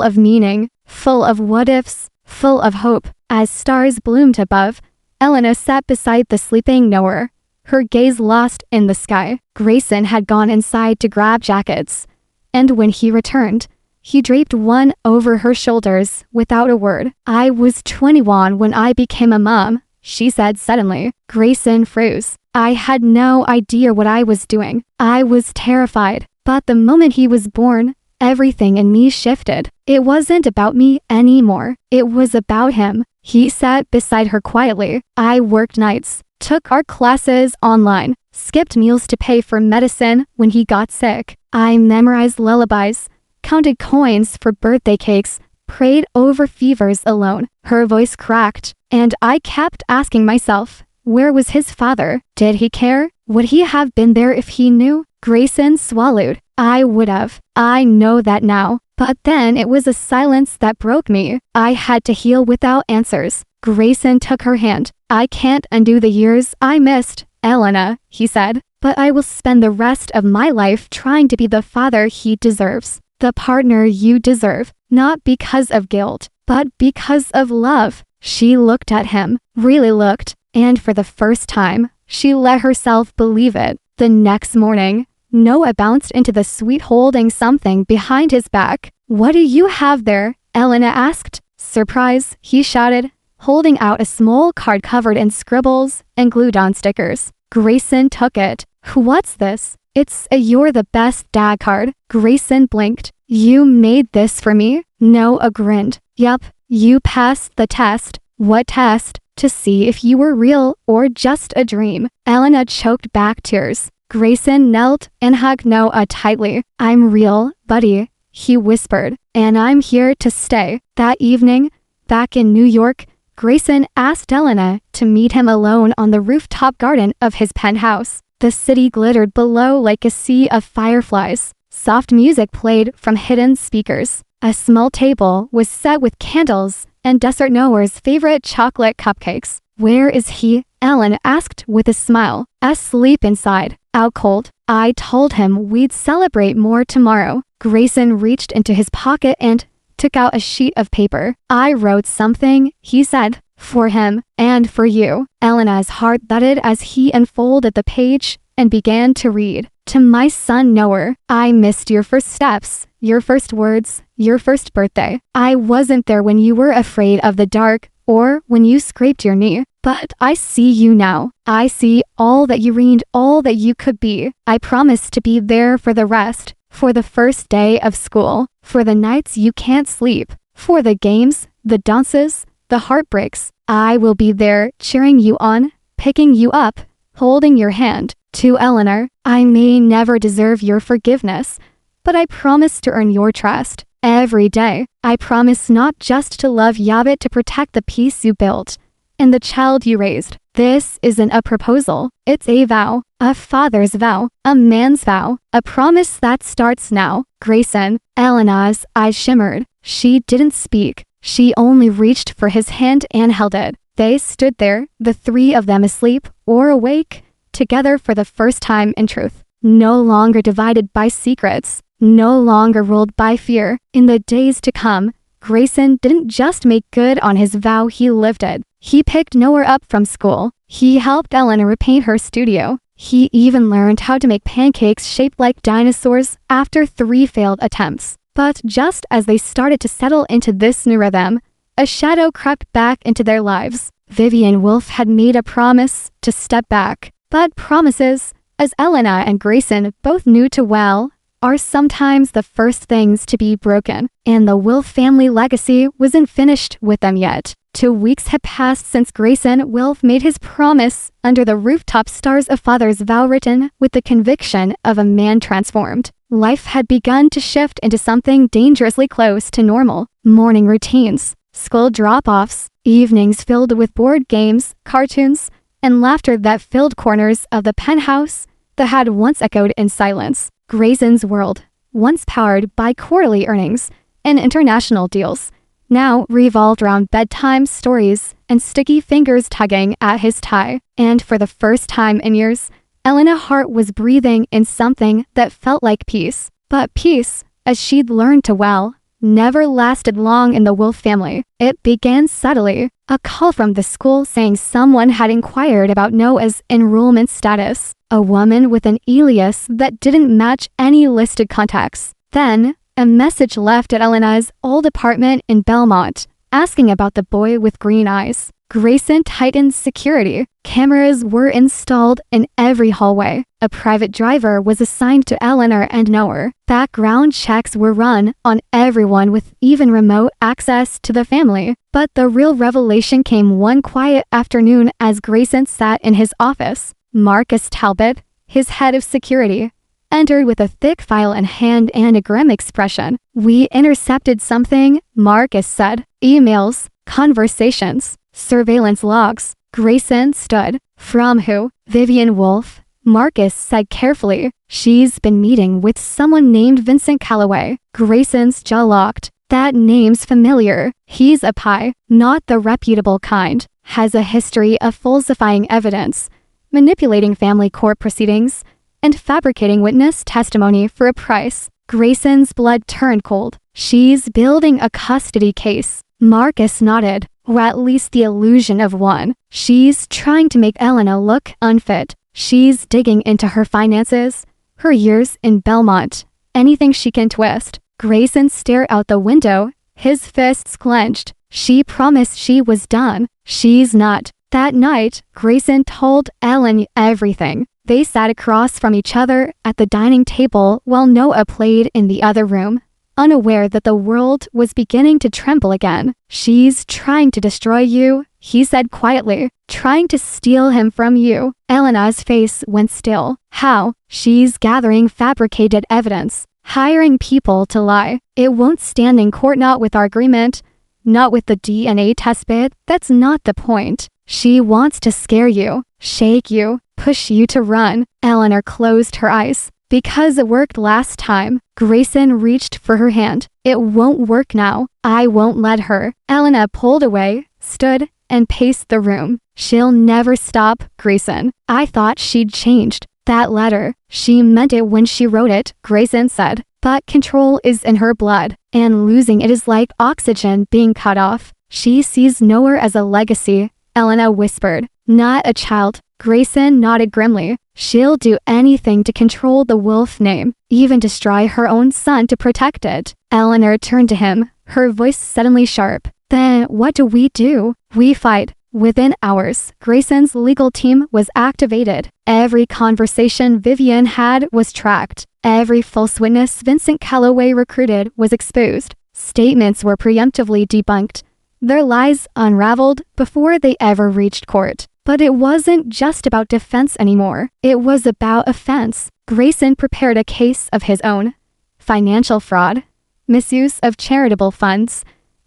of meaning, full of what-ifs, full of hope. As stars bloomed above, Elena sat beside the sleeping Noah, her gaze lost in the sky. Grayson had gone inside to grab jackets, and when he returned, he draped one over her shoulders without a word. "I was 21 when I became a mom," she said suddenly. Grayson froze. "I had no idea what I was doing. I was terrified. But the moment he was born, everything in me shifted. It wasn't about me anymore. It was about him." He sat beside her quietly. "I worked nights, took art classes online, skipped meals to pay for medicine when he got sick. I memorized lullabies, counted coins for birthday cakes, prayed over fevers alone." Her voice cracked, "And I kept asking myself, where was his father? Did he care? Would he have been there if he knew?" Grayson swallowed. "I would have. I know that now. But then it was a silence that broke me. I had to heal without answers." Grayson took her hand. "I can't undo the years I missed, Elena," he said. "But I will spend the rest of my life trying to be the father he deserves. The partner you deserve. Not because of guilt, but because of love." She looked at him, really looked, and for the first time, she let herself believe it. The next morning, Noah bounced into the suite holding something behind his back. "What do you have there?" Elena asked. "Surprise," he shouted, holding out a small card covered in scribbles and glued-on stickers. Grayson took it. "What's this?" "It's a You're the Best Dad card." Grayson blinked. "You made this for me?" Noah grinned. "Yup, you passed the test." "What test?" "To see if you were real or just a dream." Elena choked back tears. Grayson knelt and hugged Noah tightly. "I'm real, buddy," he whispered, "and I'm here to stay." That evening, Back in New York, Grayson asked Elena to meet him alone on the rooftop garden of his penthouse. The city glittered below like a sea of fireflies. Soft music played from hidden speakers. A small table was set with candles and Desert Noah's favorite chocolate cupcakes. "Where is he?" Ellen asked with a smile. "Asleep inside. Out cold. I told him we'd celebrate more tomorrow." Grayson reached into his pocket and took out a sheet of paper. "I wrote something," he said. "For him, and for you." Elena's heart thudded as he unfolded the page and began to read. "To my son Noah, I missed your first steps, your first words, your first birthday. I wasn't there when you were afraid of the dark or when you scraped your knee. But I see you now. I see all that you read, all that you could be. I promise to be there for the rest, for the first day of school, for the nights you can't sleep, for the games, the dances, the heartbreaks. I will be there cheering you on, picking you up, holding your hand. To Eleanor, I may never deserve your forgiveness, but I promise to earn your trust. Every day, I promise not just to love you, but to protect the peace you built and the child you raised. This isn't a proposal. It's a vow, a father's vow, a man's vow, a promise that starts now." Grayson, Elena's eyes shimmered. She didn't speak. She only reached for his hand and held it. They stood there, the three of them asleep or awake, together for the first time in truth. No longer divided by secrets, no longer ruled by fear. In the days to come, Grayson didn't just make good on his vow, he lived it. He picked Noah up from school. He helped Eleanor repaint her studio. He even learned how to make pancakes shaped like dinosaurs after 3 failed attempts. But just as they started to settle into this new rhythm, a shadow crept back into their lives. Vivian Wolf had made a promise to step back. But promises, as Elena and Grayson both knew too well, are sometimes the first things to be broken, and the Wolf family legacy wasn't finished with them yet. 2 weeks had passed since Grayson Wolf made his promise under the rooftop stars, a father's vow written with the conviction of a man transformed. Life had begun to shift into something dangerously close to normal. Morning routines, school drop-offs, evenings filled with board games, cartoons, and laughter that filled corners of the penthouse that had once echoed in silence. Grayson's world, once powered by quarterly earnings and international deals, now revolved around bedtime stories and sticky fingers tugging at his tie. And for the first time in years, Elena's heart was breathing in something that felt like peace. But peace, as she'd learned too well, never lasted long in the Wolf family. It began subtly, a call from the school saying someone had inquired about Noah's enrollment status, a woman with an alias that didn't match any listed contacts. Then, a message left at Elena's old apartment in Belmont, asking about the boy with green eyes. Grayson tightened security. Cameras were installed in every hallway. A private driver was assigned to Eleanor and Noah. Background checks were run on everyone with even remote access to the family. But the real revelation came one quiet afternoon as Grayson sat in his office. Marcus Talbot, his head of security, entered with a thick file in hand and a grim expression. "We intercepted something," Marcus said. "Emails, conversations, surveillance logs." Grayson stood. "From who?" "Vivian Wolf," Marcus said carefully. "She's been meeting with someone named Vincent Calloway." Grayson's jaw locked. "That name's familiar. He's a pie, not the reputable kind. Has a history of falsifying evidence, manipulating family court proceedings, and fabricating witness testimony for a price." Grayson's blood turned cold. "She's building a custody case." Marcus nodded, or at least the illusion of one. "She's trying to make Elena look unfit. She's digging into her finances, her years in Belmont, anything she can twist." Grayson stared out the window, his fists clenched. "She promised she was done. She's not." That night, Grayson told Ellen everything. They sat across from each other at the dining table while Noah played in the other room, unaware that the world was beginning to tremble again. "She's trying to destroy you," he said quietly, "trying to steal him from you." Elena's face went still. "How?" "She's gathering fabricated evidence, hiring people to lie. It won't stand in court, not with our agreement, not with the DNA test bit. That's not the point. She wants to scare you, shake you, push you to run. Eleanor closed her eyes. Because it worked last time, Grayson reached for her hand. It won't work now. I won't let her. Eleanor pulled away, stood, and paced the room. She'll never stop, Grayson. I thought she'd changed. That letter, she meant it when she wrote it, Grayson said. But control is in her blood, and losing it is like oxygen being cut off. She sees Noah as a legacy, Eleanor whispered. Not a child. Grayson nodded grimly. She'll do anything to control the wolf name, even destroy her own son to protect it. Eleanor turned to him, her voice suddenly sharp. Then what do? We fight. Within hours, Grayson's legal team was activated. Every conversation Vivian had was tracked. Every false witness Vincent Calloway recruited was exposed. Statements were preemptively debunked. Their lies unraveled before they ever reached court. But it wasn't just about defense anymore. It was about offense. Grayson prepared a case of his own. Financial fraud, misuse of charitable funds,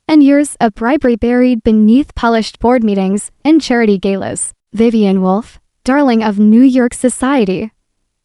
and years of bribery buried beneath polished board meetings and charity galas. Vivian Wolf, darling of New York society,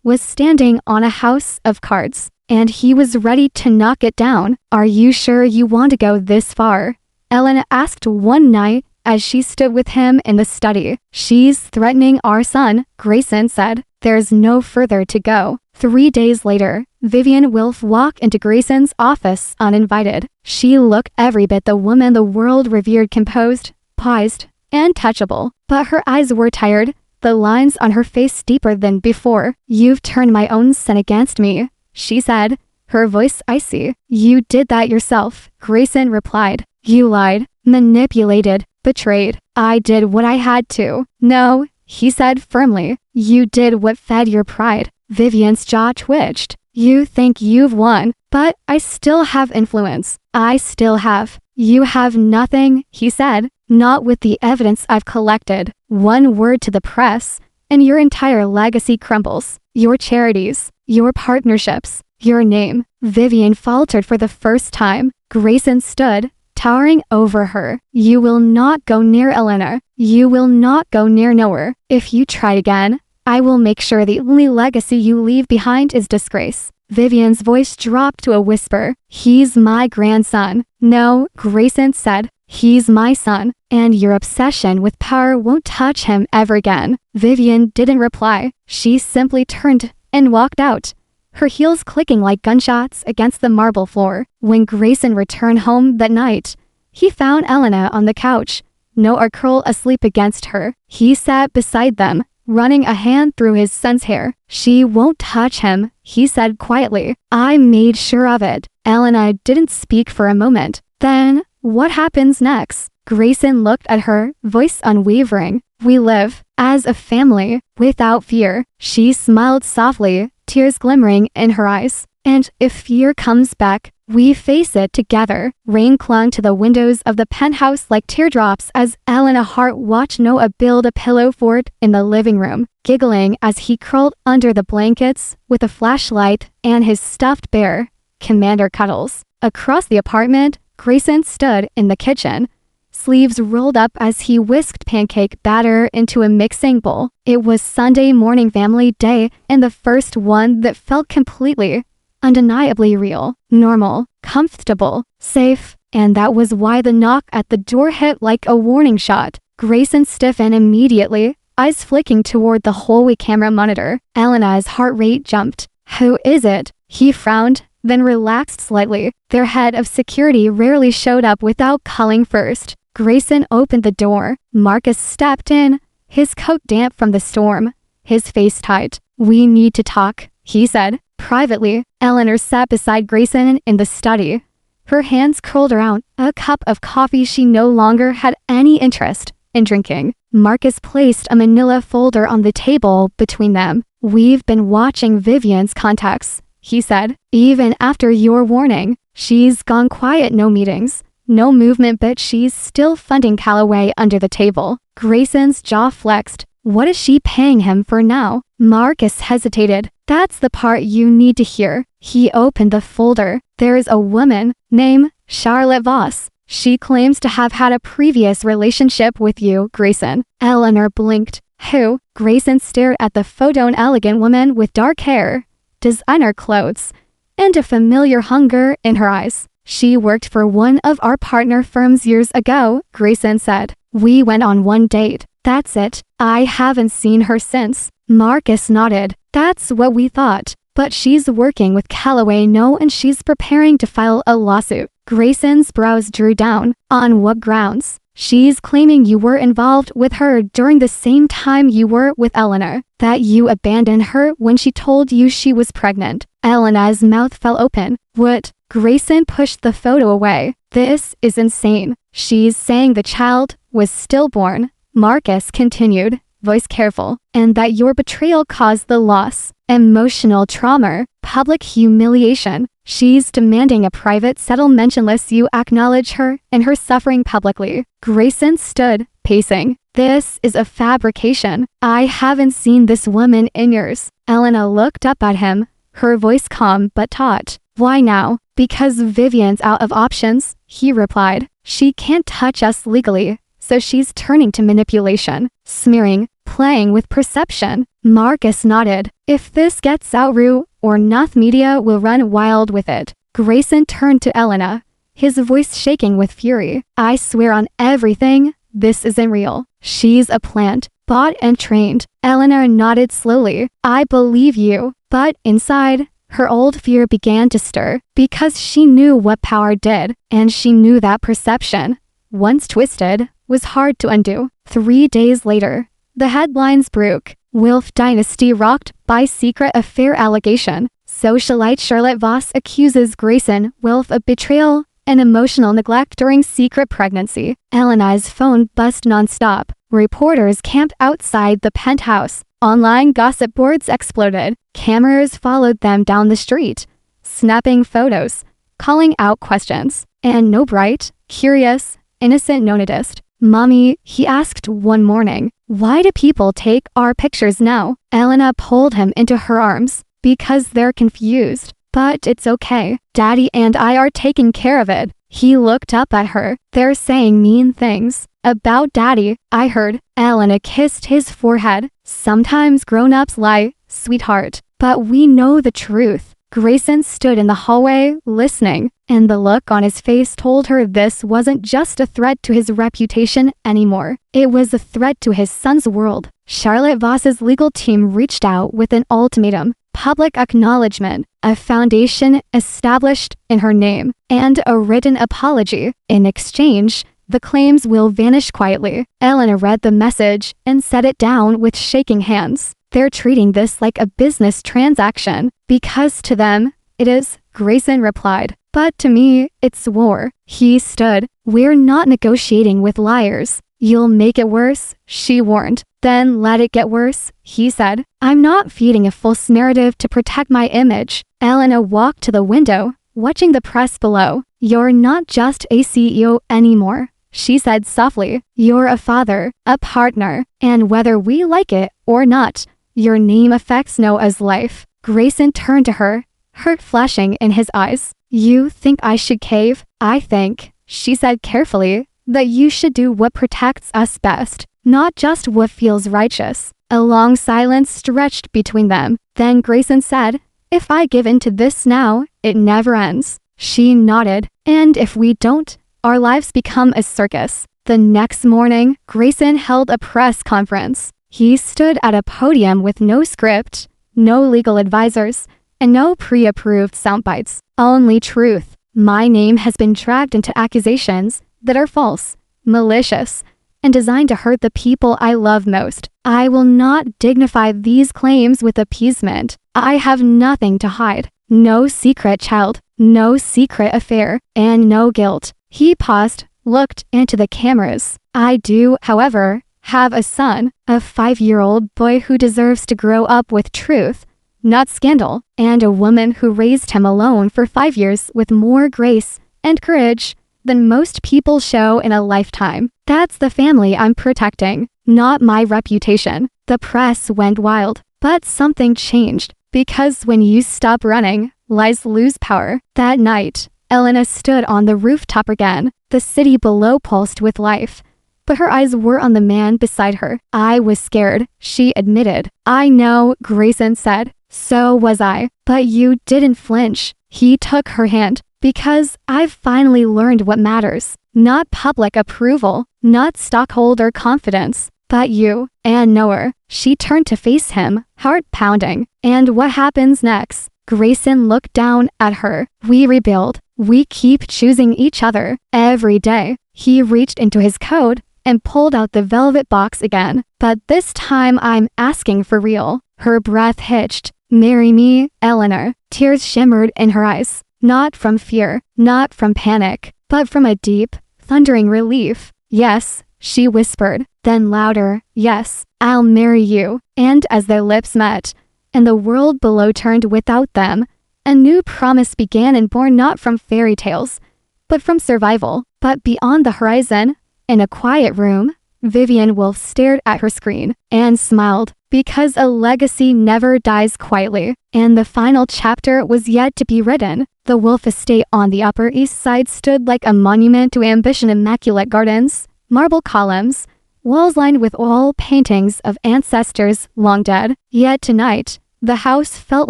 was standing on a house of cards, and he was ready to knock it down. Are you sure you want to go this far? Ellen asked one night as she stood with him in the study. She's threatening our son, Grayson said. There's no further to go. 3 days later, Vivian Wilf walked into Grayson's office uninvited. She looked every bit the woman the world revered, composed, poised, and touchable. But her eyes were tired, the lines on her face deeper than before. You've turned my own son against me, she said, her voice icy. You did that yourself, Grayson replied. You lied, manipulated, betrayed. I did what I had to. No, he said firmly. You did what fed your pride. Vivian's jaw twitched. You think you've won, but I still have influence. I still have. You have nothing, he said. Not with the evidence I've collected. One word to the press, and your entire legacy crumbles. Your charities, your partnerships, your name. Vivian faltered for the first time. Grayson stood, towering over her. You will not go near Eleanor. You will not go near Noah. If you try again, I will make sure the only legacy you leave behind is disgrace. Vivian's voice dropped to a whisper. He's my grandson. No, Grayson said. He's my son, and your obsession with power won't touch him ever again. Vivian didn't reply. She simply turned and walked out, her heels clicking like gunshots against the marble floor. When Grayson returned home that night, he found Elena on the couch, Noah curled asleep against her. He sat beside them, running a hand through his son's hair. She won't touch him, he said quietly. I made sure of it. Elena didn't speak for a moment. Then, what happens next? Grayson looked at her, voice unwavering. We live, as a family, without fear. She smiled softly, tears glimmering in her eyes. And if fear comes back, we face it together. Rain clung to the windows of the penthouse like teardrops as Elena Hart watched Noah build a pillow fort in the living room, giggling as he curled under the blankets with a flashlight and his stuffed bear, Commander Cuddles. Across the apartment, Grayson stood in the kitchen, sleeves rolled up as he whisked pancake batter into a mixing bowl. It was Sunday morning family day, and the first one that felt completely, undeniably real, normal, comfortable, safe, and that was why the knock at the door hit like a warning shot. Grayson stiffened immediately, eyes flicking toward the hallway camera monitor. Elena's heart rate jumped. Who is it? He frowned, then relaxed slightly. Their head of security rarely showed up without calling first. Grayson opened the door. Marcus stepped in, his coat damp from the storm, his face tight. We need to talk, he said. Privately, Eleanor sat beside Grayson in the study, her hands curled around a cup of coffee she no longer had any interest in drinking. Marcus placed a manila folder on the table between them. We've been watching Vivian's contacts, he said. Even after your warning, she's gone quiet. No meetings, no movement, but she's still funding Calloway under the table. Grayson's jaw flexed. What is she paying him for now? Marcus hesitated. That's the part you need to hear. He opened the folder. There's a woman named Charlotte Voss. She claims to have had a previous relationship with you, Grayson. Eleanor blinked. Who? Grayson stared at the photo, an elegant woman with dark hair, designer clothes, and a familiar hunger in her eyes. She worked for one of our partner firms years ago, Grayson said. We went on one date. That's it. I haven't seen her since. Marcus nodded. That's what we thought. But she's working with Callaway No, and she's preparing to file a lawsuit. Grayson's brows drew down. On what grounds? She's claiming you were involved with her during the same time you were with Eleanor. That you abandoned her when she told you she was pregnant. Eleanor's mouth fell open. What? Grayson pushed the photo away. This is insane. She's saying the child was stillborn. Marcus continued, voice careful, and that your betrayal caused the loss, emotional trauma, public humiliation. She's demanding a private settlement unless you acknowledge her and her suffering publicly. Grayson stood, pacing. This is a fabrication. I haven't seen this woman in years. Elena looked up at him, her voice calm but taut. Why now? Because Vivian's out of options, he replied. She can't touch us legally, so she's turning to manipulation, smearing, playing with perception. Marcus nodded. If this gets out, Rue or Noth Media will run wild with it. Grayson turned to Elena, his voice shaking with fury. I swear on everything, this isn't real. She's a plant, bought and trained. Eleanor nodded slowly. I believe you. But inside, her old fear began to stir, because she knew what power did, and she knew that perception, once twisted, was hard to undo. 3 days later, the headlines broke. Wilf dynasty rocked by secret affair allegation. Socialite Charlotte Voss accuses Grayson Wilf of betrayal and emotional neglect during secret pregnancy. Elena's phone buzzed nonstop. Reporters camped outside the penthouse. Online gossip boards exploded. Cameras followed them down the street, snapping photos, calling out questions. And no bright, curious, innocent nudist. Mommy, he asked one morning, why do people take our pictures now? Elena pulled him into her arms. Because they're confused. But it's okay. Daddy and I are taking care of it. He looked up at her. They're saying mean things. About Daddy, I heard. Elena kissed his forehead. Sometimes grown-ups lie, sweetheart. But we know the truth. Grayson stood in the hallway, listening, and the look on his face told her this wasn't just a threat to his reputation anymore. It was a threat to his son's world. Charlotte Voss's legal team reached out with an ultimatum, public acknowledgement, a foundation established in her name, and a written apology. In exchange, the claims will vanish quietly. Elena read the message and set it down with shaking hands. They're treating this like a business transaction. Because to them, it is, Grayson replied. But to me, it's war. He stood. We're not negotiating with liars. You'll make it worse, she warned. Then let it get worse, he said. I'm not feeding a false narrative to protect my image. Elena walked to the window, watching the press below. You're not just a CEO anymore, she said softly. You're a father, a partner, and whether we like it or not, your name affects Noah's life. Grayson turned to her, hurt flashing in his eyes. You think I should cave? I think, she said carefully, that you should do what protects us best, not just what feels righteous. A long silence stretched between them. Then Grayson said, if I give in to this now, it never ends. She nodded. And if we don't, our lives become a circus. The next morning, Grayson held a press conference. He stood at a podium with no script, no legal advisors, and no pre-approved soundbites. Only truth. My name has been dragged into accusations that are false, malicious, and designed to hurt the people I love most. I will not dignify these claims with appeasement. I have nothing to hide. No secret child, no secret affair, and no guilt. He paused, looked into the cameras. I do, however, have a son, a 5-year-old boy who deserves to grow up with truth, not scandal, and a woman who raised him alone for 5 years with more grace and courage than most people show in a lifetime. That's the family I'm protecting, not my reputation. The press went wild, but something changed, because when you stop running, lies lose power. That night, Elena stood on the rooftop again. The city below pulsed with life, but her eyes were on the man beside her. I was scared, she admitted. I know, Grayson said. So was I, but you didn't flinch. He took her hand. Because I've finally learned what matters. Not public approval, not stockholder confidence, but you, and Noah. She turned to face him, heart pounding. And what happens next? Grayson looked down at her. We rebuild. We keep choosing each other. Every day. He reached into his coat and pulled out the velvet box again. But this time I'm asking for real. Her breath hitched. Marry me, Eleanor. Tears shimmered in her eyes. Not from fear, not from panic, but from a deep, thundering relief. Yes, she whispered, then louder, yes, I'll marry you. And as their lips met, and the world below turned without them, a new promise began and born not from fairy tales, but from survival. But beyond the horizon, in a quiet room, Vivian Wolf stared at her screen and smiled, because a legacy never dies quietly, and the final chapter was yet to be written. The Wolf estate on the Upper East Side stood like a monument to ambition. Immaculate gardens, marble columns, walls lined with oil paintings of ancestors long dead. Yet tonight, the house felt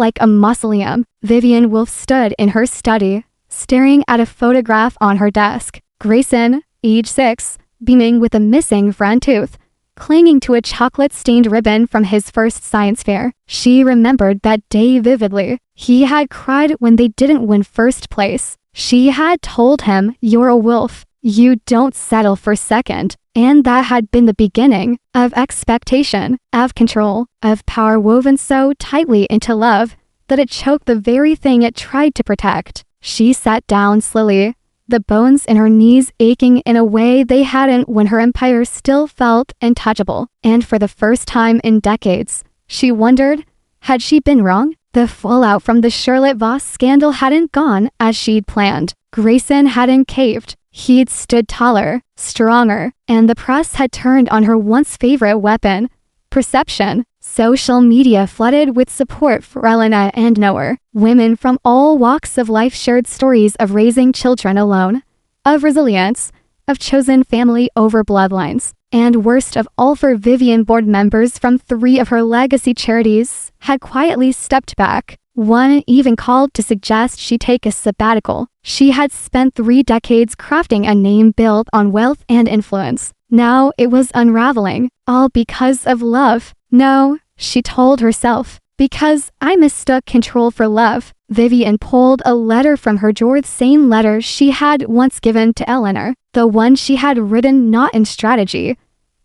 like a mausoleum. Vivian Wolf stood in her study, staring at a photograph on her desk. Grayson, age 6, beaming with a missing front tooth, clinging to a chocolate-stained ribbon from his first science fair. She remembered that day vividly. He had cried when they didn't win first place. She had told him, "You're a wolf. You don't settle for second." And that had been the beginning of expectation, of control, of power woven so tightly into love that it choked the very thing it tried to protect. She sat down slowly, the bones in her knees aching in a way they hadn't when her empire still felt untouchable. And for the first time in decades, she wondered, had she been wrong? The fallout from the Charlotte Voss scandal hadn't gone as she'd planned. Grayson hadn't caved. He'd stood taller, stronger, and the press had turned on her once favorite weapon, perception. Social media flooded with support for Elena and Noah. Women from all walks of life shared stories of raising children alone, of resilience, of chosen family over bloodlines. And worst of all, for Vivian, board members from 3 of her legacy charities had quietly stepped back. One even called to suggest she take a sabbatical. She had spent 3 decades crafting a name built on wealth and influence. Now it was unraveling, all because of love. No, she told herself, because I mistook control for love. Vivian pulled a letter from her drawer, the same letter she had once given to Eleanor, the one she had written not in strategy,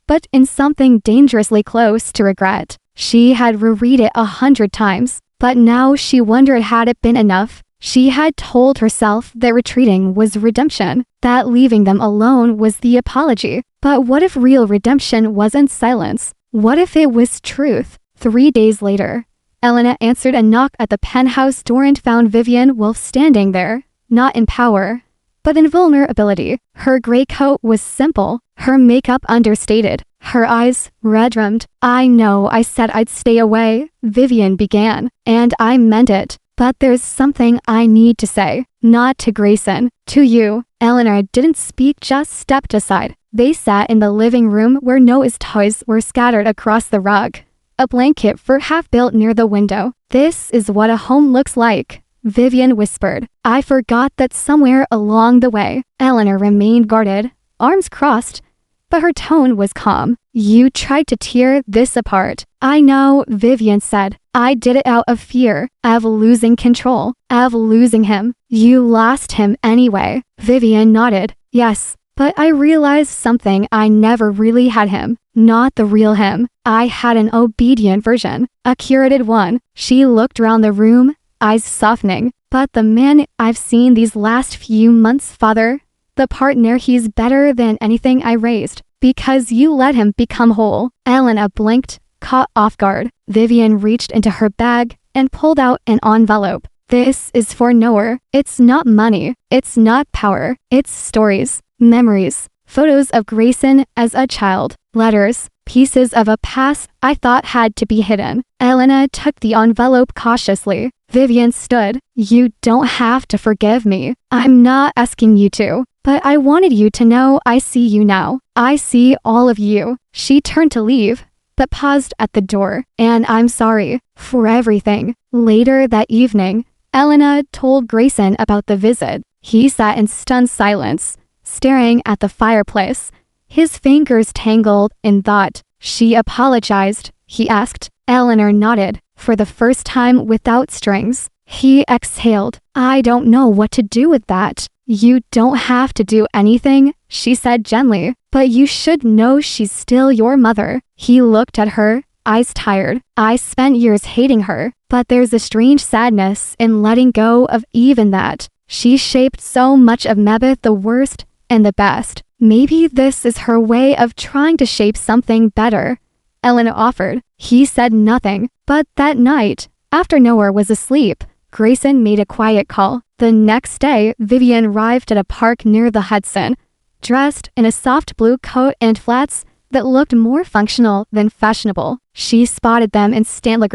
but in something dangerously close to regret. She had reread it 100 times, but now she wondered, had it been enough? She had told herself that retreating was redemption, that leaving them alone was the apology. But what if real redemption wasn't silence? What if it was truth? 3 days later, Elena answered a knock at the penthouse door and found Vivian Wolf standing there, not in power, but in vulnerability. Her gray coat was simple, her makeup understated, her eyes red-rimmed. "I know I said I'd stay away," Vivian began, "and I meant it. But there's something I need to say, not to Grayson, to you." Eleanor didn't speak, just stepped aside. They sat in the living room where Noah's toys were scattered across the rug. A blanket for half-built near the window. "This is what a home looks like," Vivian whispered. "I forgot that somewhere along the way." Eleanor remained guarded, arms crossed, but her tone was calm. "You tried to tear this apart." "I know," Vivian said. "I did it out of fear, of losing control, of losing him." "You lost him anyway." Vivian nodded. "Yes, but I realized something. I never really had him. Not the real him. I had an obedient version, a curated one." She looked around the room, eyes softening. "But the man I've seen these last few months, father, the partner, he's better than anything I raised, because you let him become whole." Elena blinked, caught off guard. Vivian reached into her bag and pulled out an envelope. "This is for Noah. It's not money. It's not power. It's stories, memories, photos of Grayson as a child, letters, pieces of a past I thought had to be hidden. Elena took the envelope cautiously. Vivian stood. You don't have to forgive me. I'm not asking you to. But I wanted you to know I see you now. I see all of you. She turned to leave, but paused at the door. And I'm sorry for everything. Later that evening, Elena told Grayson about the visit. He sat in stunned silence, staring at the fireplace. His fingers tangled in thought. She apologized, he asked. Eleanor nodded, for the first time without strings. He exhaled. I don't know what to do with that. You don't have to do anything, she said gently, but you should know she's still your mother. He looked at her, eyes tired. I spent years hating her, but there's a strange sadness in letting go of even that. She shaped so much of Mebeth, the worst and the best. Maybe this is her way of trying to shape something better, Elena offered. He said nothing, but that night, after Noah was asleep, Grayson made a quiet call. The next day, Vivian arrived at a park near the Hudson, dressed in a soft blue coat and flats that looked more functional than fashionable. She spotted them in Stanley,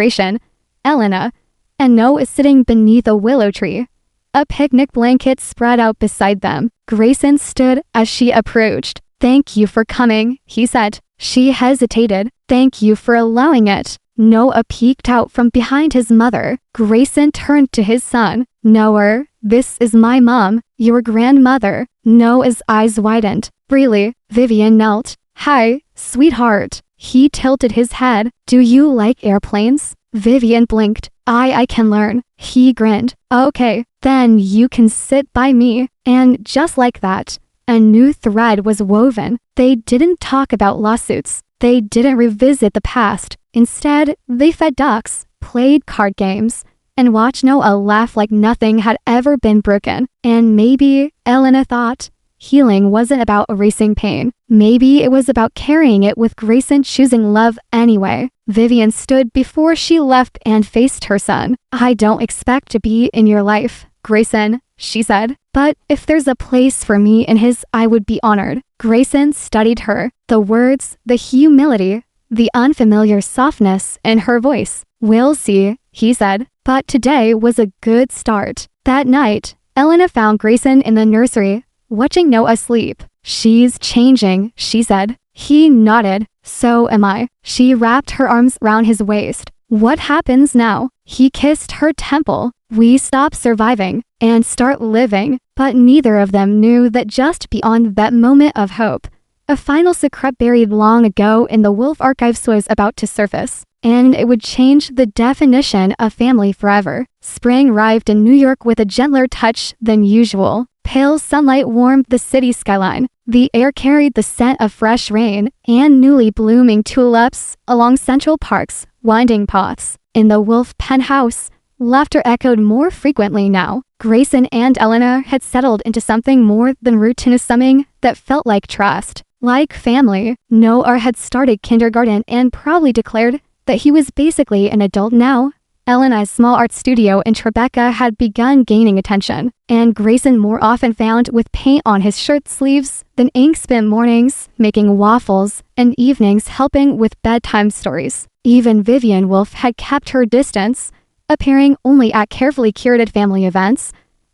Elena, and Noah is sitting beneath a willow tree. A picnic blanket spread out beside them. Grayson stood as she approached. Thank you for coming, he said. She hesitated. Thank you for allowing it. Noah peeked out from behind his mother. Grayson turned to his son. Noah, this is my mom, your grandmother. Noah's eyes widened. Really? Vivian knelt. Hi, sweetheart. He tilted his head. Do you like airplanes? Vivian blinked. I can learn. He grinned. Okay, then you can sit by me. And just like that, a new thread was woven. They didn't talk about lawsuits. They didn't revisit the past. Instead, they fed ducks, played card games, and watched Noah laugh like nothing had ever been broken. And maybe, Elena thought, healing wasn't about erasing pain. Maybe it was about carrying it with Grayson choosing love anyway. Vivian stood before she left and faced her son. I don't expect to be in your life, Grayson, she said. But if there's a place for me in his, I would be honored. Grayson studied her. The words, the humility, the unfamiliar softness in her voice. We'll see, he said. But today was a good start. That night, Elena found Grayson in the nursery, watching Noah sleep. She's changing, she said. He nodded. So am I. She wrapped her arms around his waist. What happens now? He kissed her temple. We stop surviving and start living. But neither of them knew that just beyond that moment of hope, a final secret buried long ago in the Wolf archives was about to surface, and it would change the definition of family forever. Spring arrived in New York with a gentler touch than usual. Pale sunlight warmed the city skyline. The air carried the scent of fresh rain and newly blooming tulips along Central Park's winding paths. In the Wolf penthouse, laughter echoed more frequently now. Grayson and Elena had settled into something more than routine, something that felt like trust, like family. Noah had started kindergarten and proudly declared that he was basically an adult now. Elena's small art studio in Tribeca had begun gaining attention, and Grayson more often found with paint on his shirt sleeves than ink spent mornings making waffles and evenings helping with bedtime stories. Even Vivian Wolf had kept her distance, appearing only at carefully curated family events,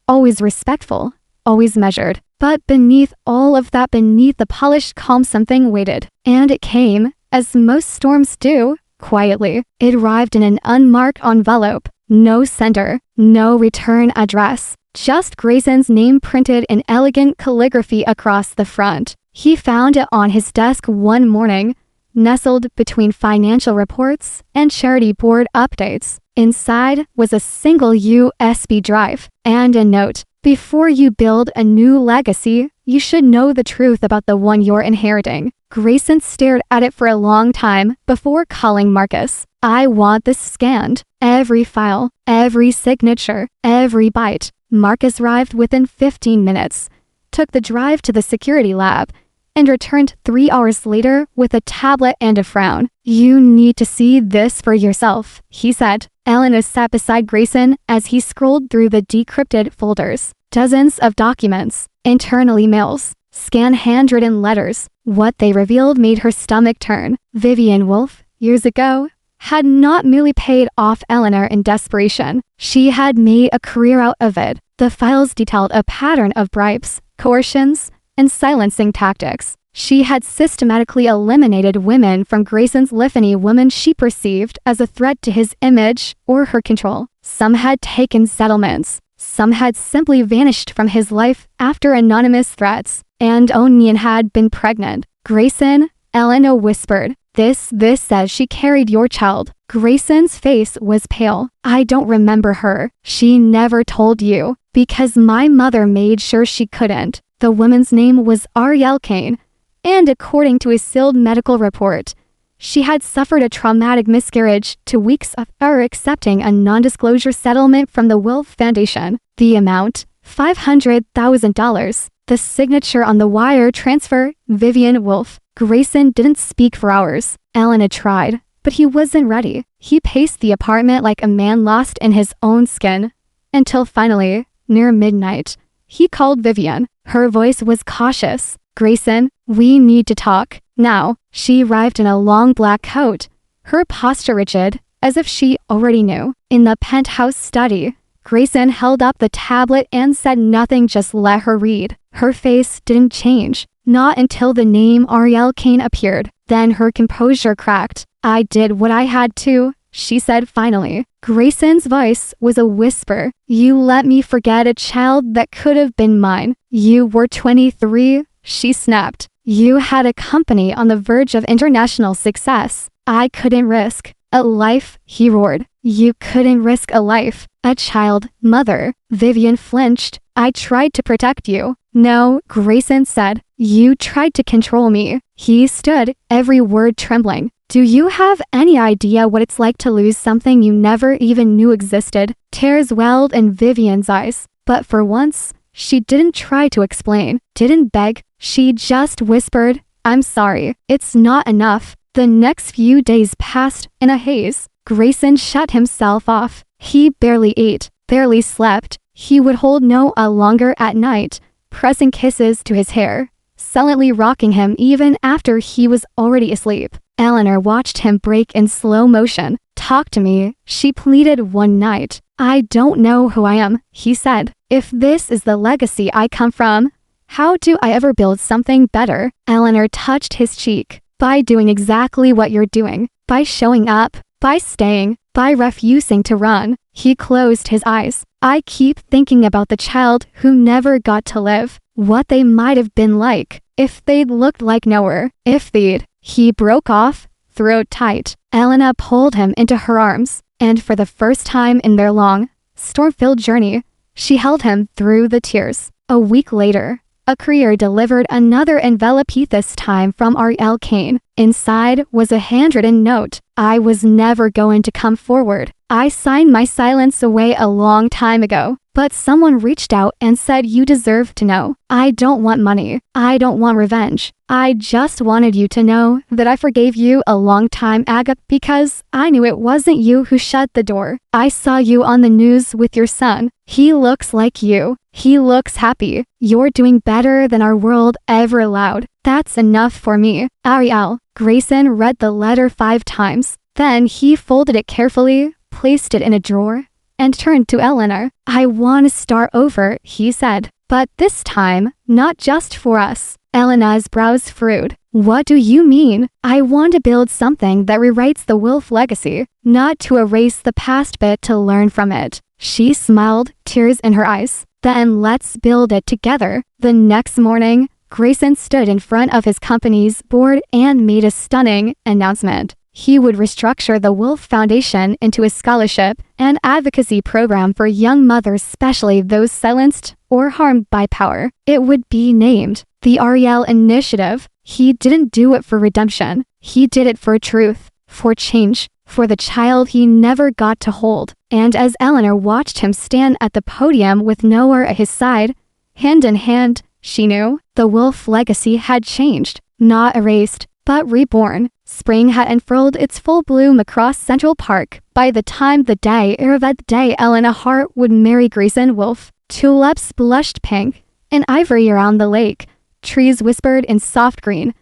always respectful, always measured. But beneath all of that, beneath the polished calm, something waited. And it came, as most storms do, quietly. It arrived in an unmarked envelope. No sender, no return address. Just Grayson's name printed in elegant calligraphy across the front. He found it on his desk one morning, nestled between financial reports and charity board updates. Inside was a single USB drive and a note. Before you build a new legacy, you should know the truth about the one you're inheriting. Grayson stared at it for a long time before calling Marcus. I want this scanned. Every file, every signature, every byte. Marcus arrived within 15 minutes, took the drive to the security lab, and returned 3 hours later with a tablet and a frown. You need to see this for yourself, he said. Elena sat beside Grayson as he scrolled through the decrypted folders. Dozens of documents, internal emails, scan handwritten letters. What they revealed made her stomach turn. Vivian Woolf, years ago, had not merely paid off Eleanor in desperation. She had made a career out of it. The files detailed a pattern of bribes, coercions, and silencing tactics. She had systematically eliminated women from Grayson's litany, women she perceived as a threat to his image or her control. Some had taken settlements. Some had simply vanished from his life after anonymous threats. And Anie had been pregnant. Grayson, Eleanor whispered. This says she carried your child. Grayson's face was pale. I don't remember her. She never told you. Because my mother made sure she couldn't. The woman's name was Ariel Kane. And according to a sealed medical report, she had suffered a traumatic miscarriage 2 weeks after accepting a non-disclosure settlement from the Wolf Foundation. The amount, $500,000. The signature on the wire transfer, Vivian Woolf. Grayson didn't speak for hours. Eleanor tried, but he wasn't ready. He paced the apartment like a man lost in his own skin. Until finally, near midnight, he called Vivian. Her voice was cautious. Grayson, we need to talk. Now, she arrived in a long black coat, her posture rigid, as if she already knew. In the penthouse study, Grayson held up the tablet and said nothing, just let her read. Her face didn't change, not until the name Ariel Kane appeared. Then her composure cracked. I did what I had to, she said finally. Grayson's voice was a whisper. You let me forget a child that could have been mine. You were 23, she snapped. You had a company on the verge of international success. I couldn't risk a life, he roared. You couldn't risk a life, a child, mother. Vivian flinched. I tried to protect you. No, Grayson said. You tried to control me. He stood, every word trembling. Do you have any idea what it's like to lose something you never even knew existed? Tears welled in Vivian's eyes. But for once, she didn't try to explain, didn't beg. She just whispered, I'm sorry. It's not enough. The next few days passed in a haze. Grayson shut himself off. He barely ate, barely slept. He would hold Noah longer at night, pressing kisses to his hair, silently rocking him even after he was already asleep. Eleanor watched him break in slow motion. Talk to me, she pleaded one night. I don't know who I am, he said. If this is the legacy I come from, how do I ever build something better? Eleanor touched his cheek. By doing exactly what you're doing. By showing up. By staying. By refusing to run. He closed his eyes. I keep thinking about the child who never got to live. What they might have been like. If they'd looked like Noah. If they'd. He broke off, throat tight. Elena pulled him into her arms. And for the first time in their long, storm-filled journey, she held him through the tears. A week later, a courier delivered another envelope, this time from Ariel Kane. Inside was a handwritten note. I was never going to come forward. I signed my silence away a long time ago. But someone reached out and said you deserve to know. I don't want money. I don't want revenge. I just wanted you to know that I forgave you a long time ago because I knew it wasn't you who shut the door. I saw you on the news with your son. He looks like you. He looks happy. You're doing better than our world ever allowed. That's enough for me. Ariel. Grayson read the letter 5 times. Then he folded it carefully, placed it in a drawer, and turned to Eleanor. I want to start over, he said. But this time, not just for us. Eleanor's brows furrowed. What do you mean? I want to build something that rewrites the Wolf legacy, not to erase the past but to learn from it. She smiled, tears in her eyes. Then let's build it together. The next morning, Grayson stood in front of his company's board and made a stunning announcement. He would restructure the Wolf Foundation into a scholarship and advocacy program for young mothers, especially those silenced or harmed by power. It would be named the Ariel Initiative. He didn't do it for redemption. He did it for truth, for change, for the child he never got to hold. And as Eleanor watched him stand at the podium with Noah at his side, hand in hand, she knew the Wolf legacy had changed, not erased, but reborn. Spring had unfurled its full bloom across Central Park. By the time the day arrived, the day Eleanor Hart would marry Grayson Wolf, tulips blushed pink and ivory around the lake. trees whispered in soft green,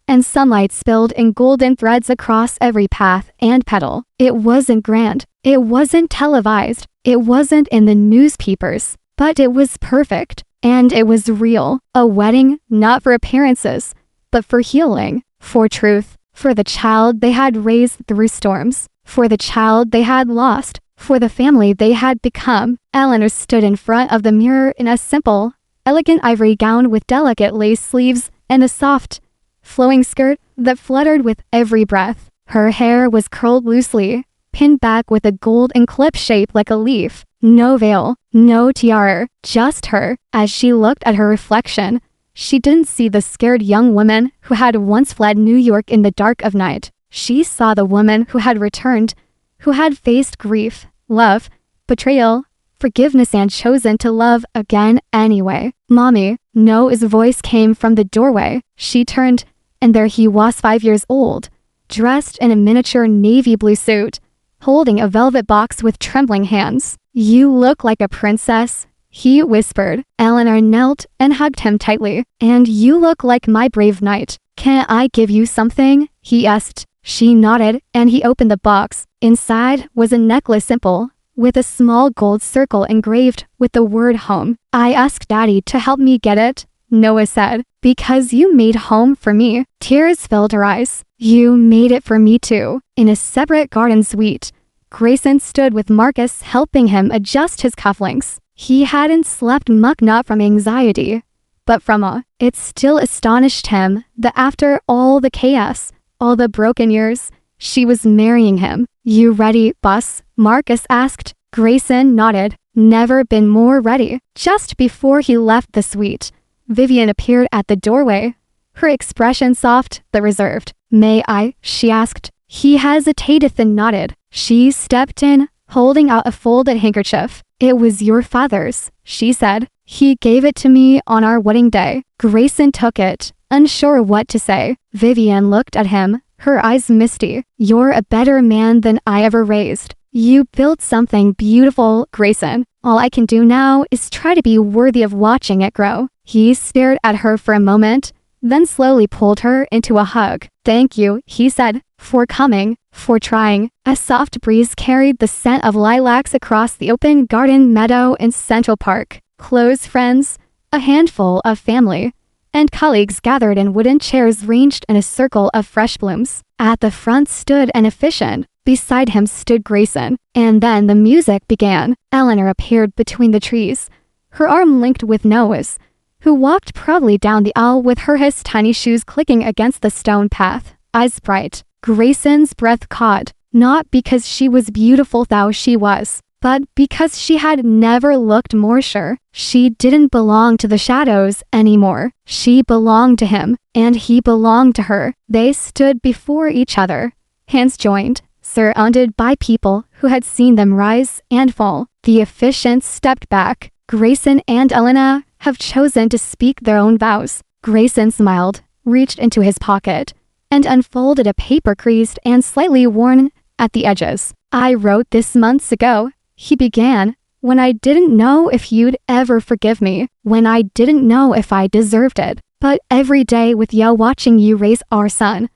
and sunlight spilled in golden threads across every path and petal. It wasn't grand, it wasn't televised, it wasn't in the newspapers, but it was perfect, and it was real. A wedding, not for appearances, but for healing, for truth, for the child they had raised through storms, for the child they had lost, for the family they had become. Eleanor stood in front of the mirror in a simple, elegant ivory gown with delicate lace sleeves and a soft, flowing skirt that fluttered with every breath. Her hair was curled loosely, pinned back with a gold and clip shaped like a leaf. No veil, no tiara, just her. As she looked at her reflection, she didn't see the scared young woman who had once fled New York in the dark of night. She saw the woman who had returned, who had faced grief, love, betrayal, forgiveness, and chosen to love again anyway. "Mommy," Noah's voice came from the doorway. She turned, and there he was, 5 years old, dressed in a miniature navy blue suit, holding a velvet box with trembling hands. "You look like a princess," he whispered. Eleanor knelt and hugged him tightly. "And you look like my brave knight. Can I give you something?" he asked. She nodded, and he opened the box. Inside was a necklace, simple, with a small gold circle engraved with the word home. "I asked Daddy to help me get it," Noah said, "because you made home for me." Tears filled her eyes. "You made it for me too." In a separate garden suite, Grayson stood with Marcus, helping him adjust his cufflinks. He hadn't slept much, not from anxiety, but from awe. It still astonished him that after all the chaos, all the broken years, she was marrying him. "You ready, boss?" Marcus asked. Grayson nodded. Never been more ready. Just before he left the suite, Vivian appeared at the doorway, her expression soft but reserved. "May I?" she asked. He hesitated then nodded. She stepped in, holding out a folded handkerchief. "It was your father's," she said. "He gave it to me on our wedding day." Grayson took it, unsure what to say. Vivian looked at him, her eyes misty. "You're a better man than I ever raised. You built something beautiful, Grayson. All I can do now is try to be worthy of watching it grow." He stared at her for a moment, then slowly pulled her into a hug. "Thank you," he said, "for coming, for trying." A soft breeze carried the scent of lilacs across the open garden meadow in Central Park. Close friends, a handful of family, and colleagues gathered in wooden chairs ranged in a circle of fresh blooms. At the front stood an officiant. Beside him stood Grayson. And then the music began. Eleanor appeared between the trees, her arm linked with Noah's, who walked proudly down the aisle with his tiny shoes clicking against the stone path, eyes bright. Grayson's breath caught, not because she was beautiful though she was, but because she had never looked more sure. She didn't belong to the shadows anymore. She belonged to him, and he belonged to her. They stood before each other, hands joined, surrounded by people who had seen them rise and fall. The officiant stepped back. "Grayson and Elena have chosen to speak their own vows." Grayson smiled, reached into his pocket, and unfolded a paper creased and slightly worn at the edges. "I wrote this months ago," he began, "when I didn't know if you'd ever forgive me, when I didn't know if I deserved it. But every day with you, watching you raise our son,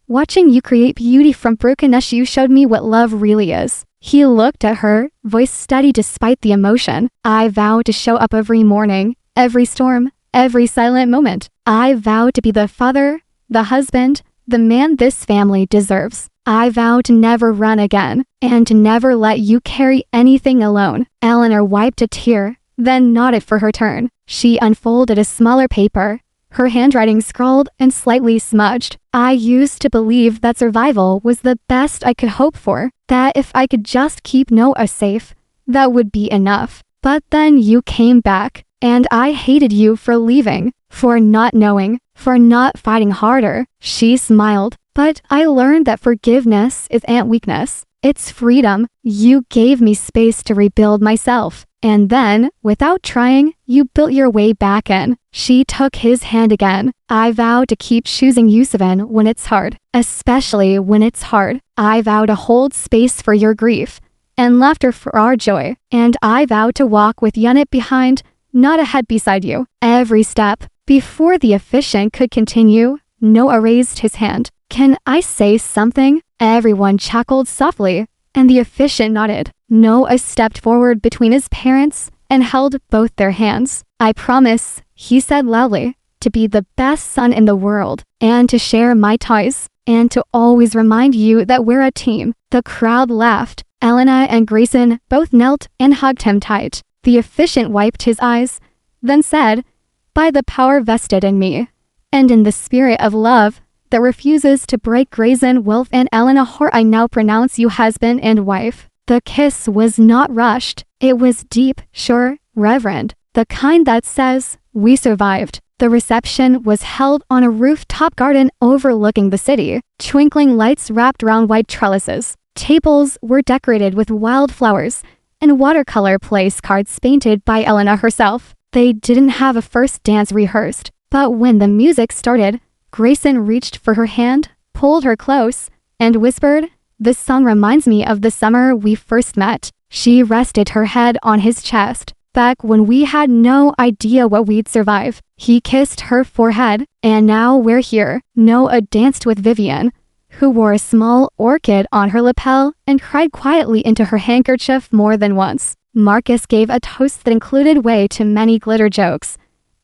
watching you create beauty from brokenness, you showed me what love really is." He looked at her, voice steady despite the emotion. "I vow to show up every morning, every storm, every silent moment. I vow to be the father, the husband, the man this family deserves. I vow to never run again, and to never let you carry anything alone." Eleanor wiped a tear, then nodded for her turn. She unfolded a smaller paper, her handwriting scrawled and slightly smudged. "I used to believe that survival was the best I could hope for, that if I could just keep Noah safe, that would be enough. But then you came back, and I hated you for leaving, for not knowing, for not fighting harder." She smiled. "But I learned that forgiveness isn't weakness. It's freedom. You gave me space to rebuild myself. And then, without trying, you built your way back in." She took his hand again. "I vow to keep choosing you, Sivan, when it's hard, especially when it's hard. I vow to hold space for your grief and laughter for our joy. And I vow to walk with Yunit behind, not ahead beside you. Every step, Before the officiant could continue, Noah raised his hand. "Can I say something?" Everyone chuckled softly, and the officiant nodded. Noah stepped forward between his parents and held both their hands. "I promise," he said loudly, "to be the best son in the world, and to share my toys, and to always remind you that we're a team." The crowd laughed. Elena and Grayson both knelt and hugged him tight. The officiant wiped his eyes, then said, "By the power vested in me, and in the spirit of love that refuses to break, Grayson, Wilf, and Elena Hort, I now pronounce you husband and wife." The kiss was not rushed. It was deep, sure, reverent, the kind that says, "We survived." The reception was held on a rooftop garden overlooking the city. Twinkling lights wrapped around white trellises. Tables were decorated with wildflowers and watercolor place cards painted by Elena herself. They didn't have a first dance rehearsed, but when the music started, Grayson reached for her hand, pulled her close, and whispered, "This song reminds me of the summer we first met." She rested her head on his chest. "Back when we had no idea what we'd survive." He kissed her forehead, "And now we're here." Noah danced with Vivian, who wore a small orchid on her lapel and cried quietly into her handkerchief more than once. Marcus gave a toast that included way too many glitter jokes,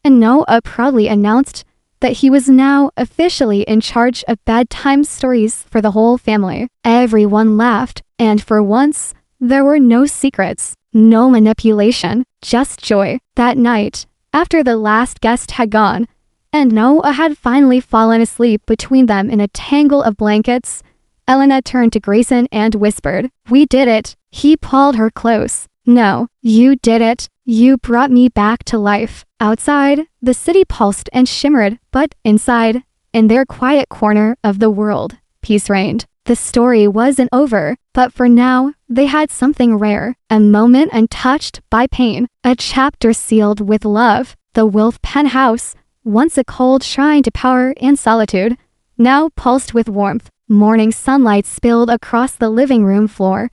and Noah proudly announced that he was now officially in charge of bedtime stories for the whole family. Everyone laughed, and for once, there were no secrets, no manipulation, just joy. That night, after the last guest had gone, and Noah had finally fallen asleep between them in a tangle of blankets, Elena turned to Grayson and whispered, "We did it." He pulled her close. "No, you did it. You brought me back to life." Outside, the city pulsed and shimmered, but inside, in their quiet corner of the world, peace reigned. The story wasn't over, but for now, they had something rare, a moment untouched by pain, a chapter sealed with love. The Wilf penthouse, once a cold shrine to power and solitude, now pulsed with warmth. Morning sunlight spilled across the living room floor,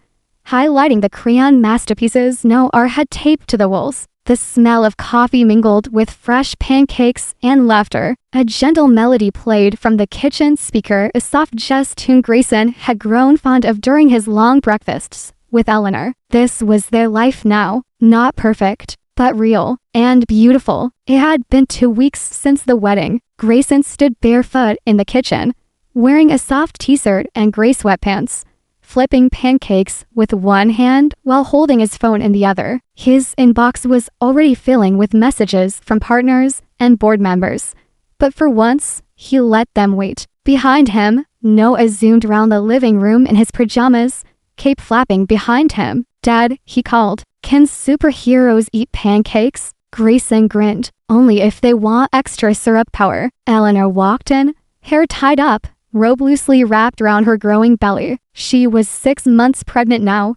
highlighting the crayon masterpieces Noah had taped to the walls. The smell of coffee mingled with fresh pancakes and laughter. A gentle melody played from the kitchen speaker, a soft jazz tune Grayson had grown fond of during his long breakfasts with Eleanor. This was their life now, not perfect, but real and beautiful. It had been 2 weeks since the wedding. Grayson stood barefoot in the kitchen, wearing a soft t-shirt and gray sweatpants, flipping pancakes with one hand while holding his phone in the other. His inbox was already filling with messages from partners and board members, but for once, he let them wait. Behind him, Noah zoomed around the living room in his pajamas, cape flapping behind him. "Dad," he called, "can superheroes eat pancakes?" Grayson grinned. "Only if they want extra syrup power." Eleanor walked in, hair tied up, robe loosely wrapped around her growing belly. She was 6 months pregnant now,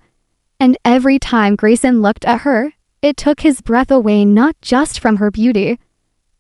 and every time Grayson looked at her, it took his breath away, not just from her beauty,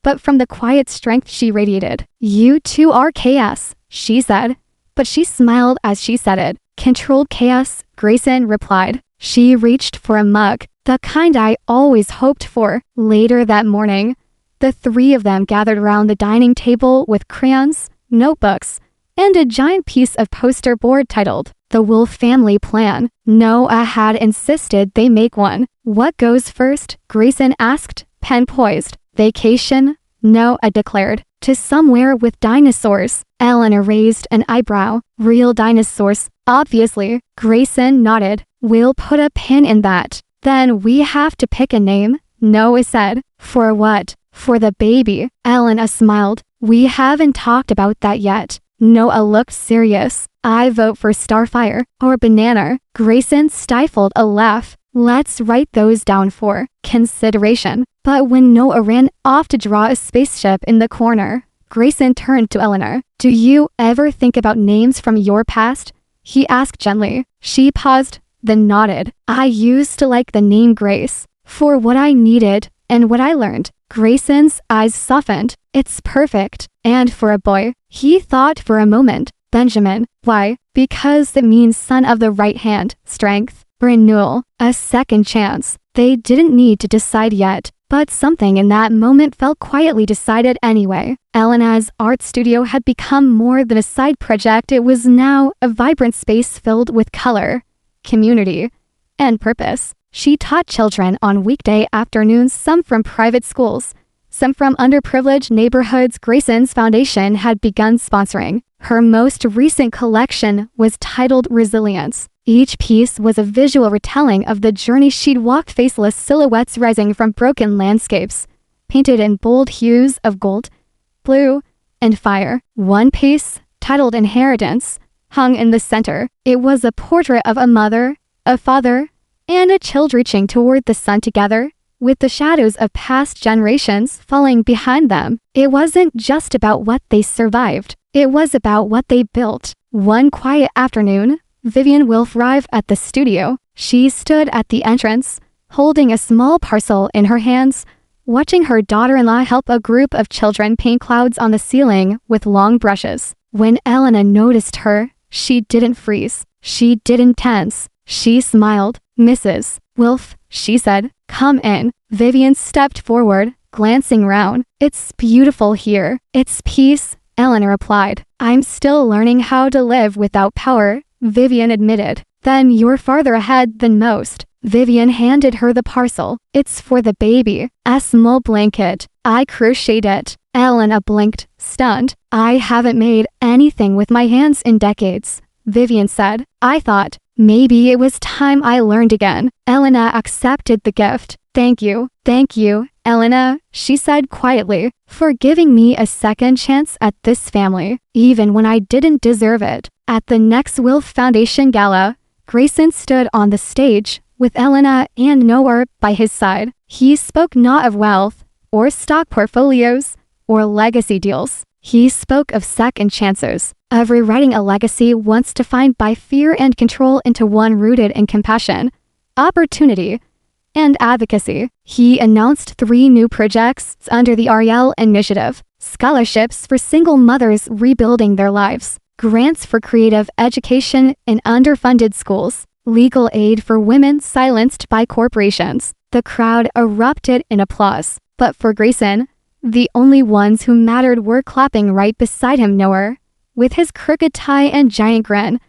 but from the quiet strength she radiated. "You two are chaos," she said, but she smiled as she said it. "Controlled chaos," Grayson replied. She reached for a mug, the kind I always hoped for. Later that morning, the three of them gathered around the dining table with crayons, notebooks, and a giant piece of poster board titled, "The Wolf Family Plan." Noah had insisted they make one. "What goes first?" Grayson asked, pen poised. "Vacation," Noah declared, "to somewhere with dinosaurs." Eleanor raised an eyebrow. "Real dinosaurs, obviously." Grayson nodded. "We'll put a pin in that." "Then we have to pick a name," Noah said. "For what?" "For the baby." Eleanor smiled. "We haven't talked about that yet." Noah looked serious. "I vote for Starfire or Banana." Grayson stifled a laugh. "Let's write those down for consideration." But when Noah ran off to draw a spaceship in the corner, Grayson turned to Eleanor. "Do you ever think about names from your past?" he asked gently. She paused, then nodded. "I used to like the name Grace, for what I needed and what I learned." Grayson's eyes softened. "It's perfect. And for a boy," he thought for a moment, "Benjamin." "Why?" "Because it means son of the right hand, strength, renewal, a second chance." They didn't need to decide yet, but something in that moment felt quietly decided anyway. Elena's art studio had become more than a side project. It was now a vibrant space filled with color, community, and purpose. She taught children on weekday afternoons, some from private schools, some from underprivileged neighborhoods. Grayson's foundation had begun sponsoring. Her most recent collection was titled Resilience. Each piece was a visual retelling of the journey she'd walked, faceless silhouettes rising from broken landscapes, painted in bold hues of gold, blue, and fire. One piece, titled Inheritance, hung in the center. It was a portrait of a mother, a father, and a child reaching toward the sun together, with the shadows of past generations falling behind them. It wasn't just about what they survived. It was about what they built. One quiet afternoon, Vivian Wilf arrived at the studio. She stood at the entrance, holding a small parcel in her hands, watching her daughter-in-law help a group of children paint clouds on the ceiling with long brushes. When Elena noticed her, she didn't freeze. She didn't tense. She smiled. "Mrs. Wilf," she said, "come in." Vivian stepped forward, glancing round. "It's beautiful here. It's peace," Elena replied. "I'm still learning how to live without power," Vivian admitted. "Then you're farther ahead than most." Vivian handed her the parcel. "It's for the baby. A small blanket. I crocheted it." Elena blinked, stunned. "I haven't made anything with my hands in decades," Vivian said. "I thought maybe it was time I learned again." Elena accepted the gift. Thank you, Elena," she said quietly, "for giving me a second chance at this family, even when I didn't deserve it." At the next Wilf Foundation Gala, Grayson stood on the stage, with Elena and Noah by his side. He spoke not of wealth, or stock portfolios, or legacy deals. He spoke of second chances, of rewriting a legacy once defined by fear and control into one rooted in compassion, opportunity, and advocacy. He announced 3 new projects under the Ariel Initiative: scholarships for single mothers rebuilding their lives, grants for creative education in underfunded schools, legal aid for women silenced by corporations. The crowd erupted in applause, but for Grayson, the only ones who mattered were clapping right beside him: Noah, with his crooked tie and giant grin,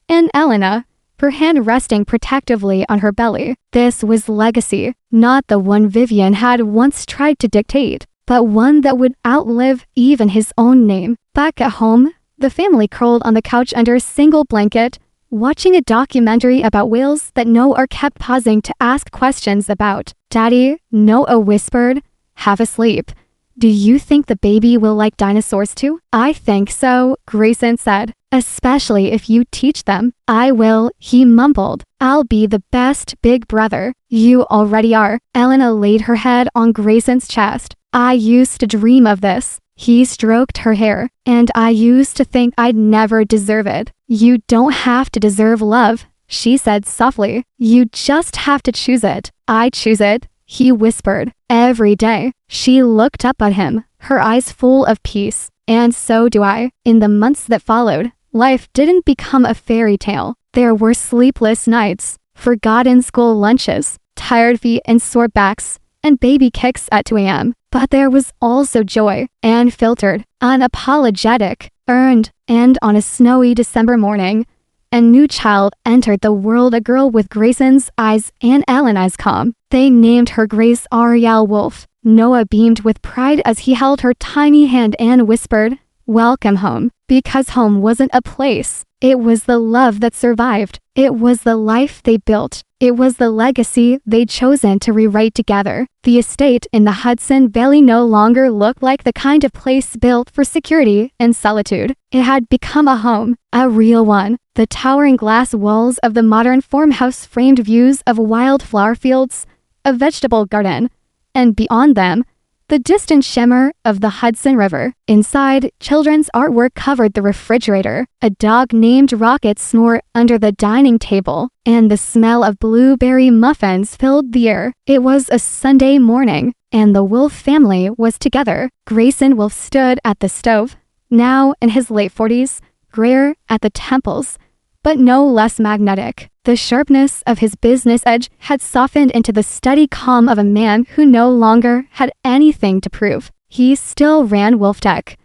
and Elena, her hand resting protectively on her belly. This was legacy, not the one Vivian had once tried to dictate, but one that would outlive even his own name. Back at home, the family curled on the couch under a single blanket, watching a documentary about whales that Noah kept pausing to ask questions about. "Daddy," Noah whispered, half asleep, "do you think the baby will like dinosaurs too?" "I think so," Grayson said. "Especially if you teach them." "I will," he mumbled. "I'll be the best big brother." "You already are." Elena laid her head on Grayson's chest. "I used to dream of this." He stroked her hair. "And I used to think I'd never deserve it." "You don't have to deserve love," she said softly. "You just have to choose it." "I choose it," he whispered. "Every day." She looked up at him, her eyes full of peace. "And so do I." In the months that followed, life didn't become a fairy tale. There were sleepless nights, forgotten school lunches, tired feet and sore backs, and baby kicks at 2 a.m. But there was also joy, unfiltered, unapologetic, earned. And on a snowy December morning, a new child entered the world, a girl with Grayson's eyes and Elena's calm. They named her Grace Ariel Wolf. Noah beamed with pride as he held her tiny hand and whispered, "Welcome home." Because home wasn't a place. It was the love that survived. It was the life they built. It was the legacy they'd chosen to rewrite together. The estate in the Hudson Valley no longer looked like the kind of place built for security and solitude. It had become a home, a real one. The towering glass walls of the modern farmhouse framed views of wildflower fields, a vegetable garden, and beyond them, the distant shimmer of the Hudson River. Inside, children's artwork covered the refrigerator. A dog named Rocket snored under the dining table, and the smell of blueberry muffins filled the air. It was a Sunday morning, and the Wolf family was together. Grayson Wolf stood at the stove, now in his late 40s, grayer at the temples, but no less magnetic. The sharpness of his business edge had softened into the steady calm of a man who no longer had anything to prove. He still ran Wolf Tech,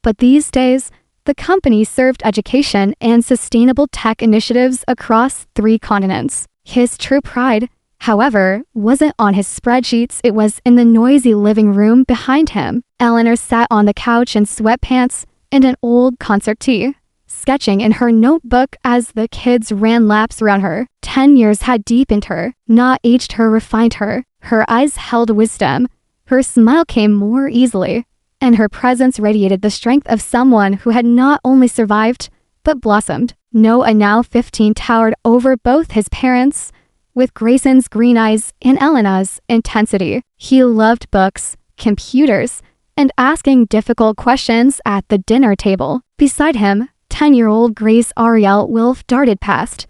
but these days, the company served education and sustainable tech initiatives across 3 continents. His true pride, however, wasn't on his spreadsheets, it was in the noisy living room behind him. Eleanor sat on the couch in sweatpants and an old concert tee, sketching in her notebook as the kids ran laps around her. 10 years had deepened her, not aged her, refined her. Her eyes held wisdom. Her smile came more easily, and her presence radiated the strength of someone who had not only survived, but blossomed. Noah, now 15, towered over both his parents, with Grayson's green eyes and Elena's intensity. He loved books, computers, and asking difficult questions at the dinner table. Beside him, 10-year-old Grace Ariel Wilf darted past,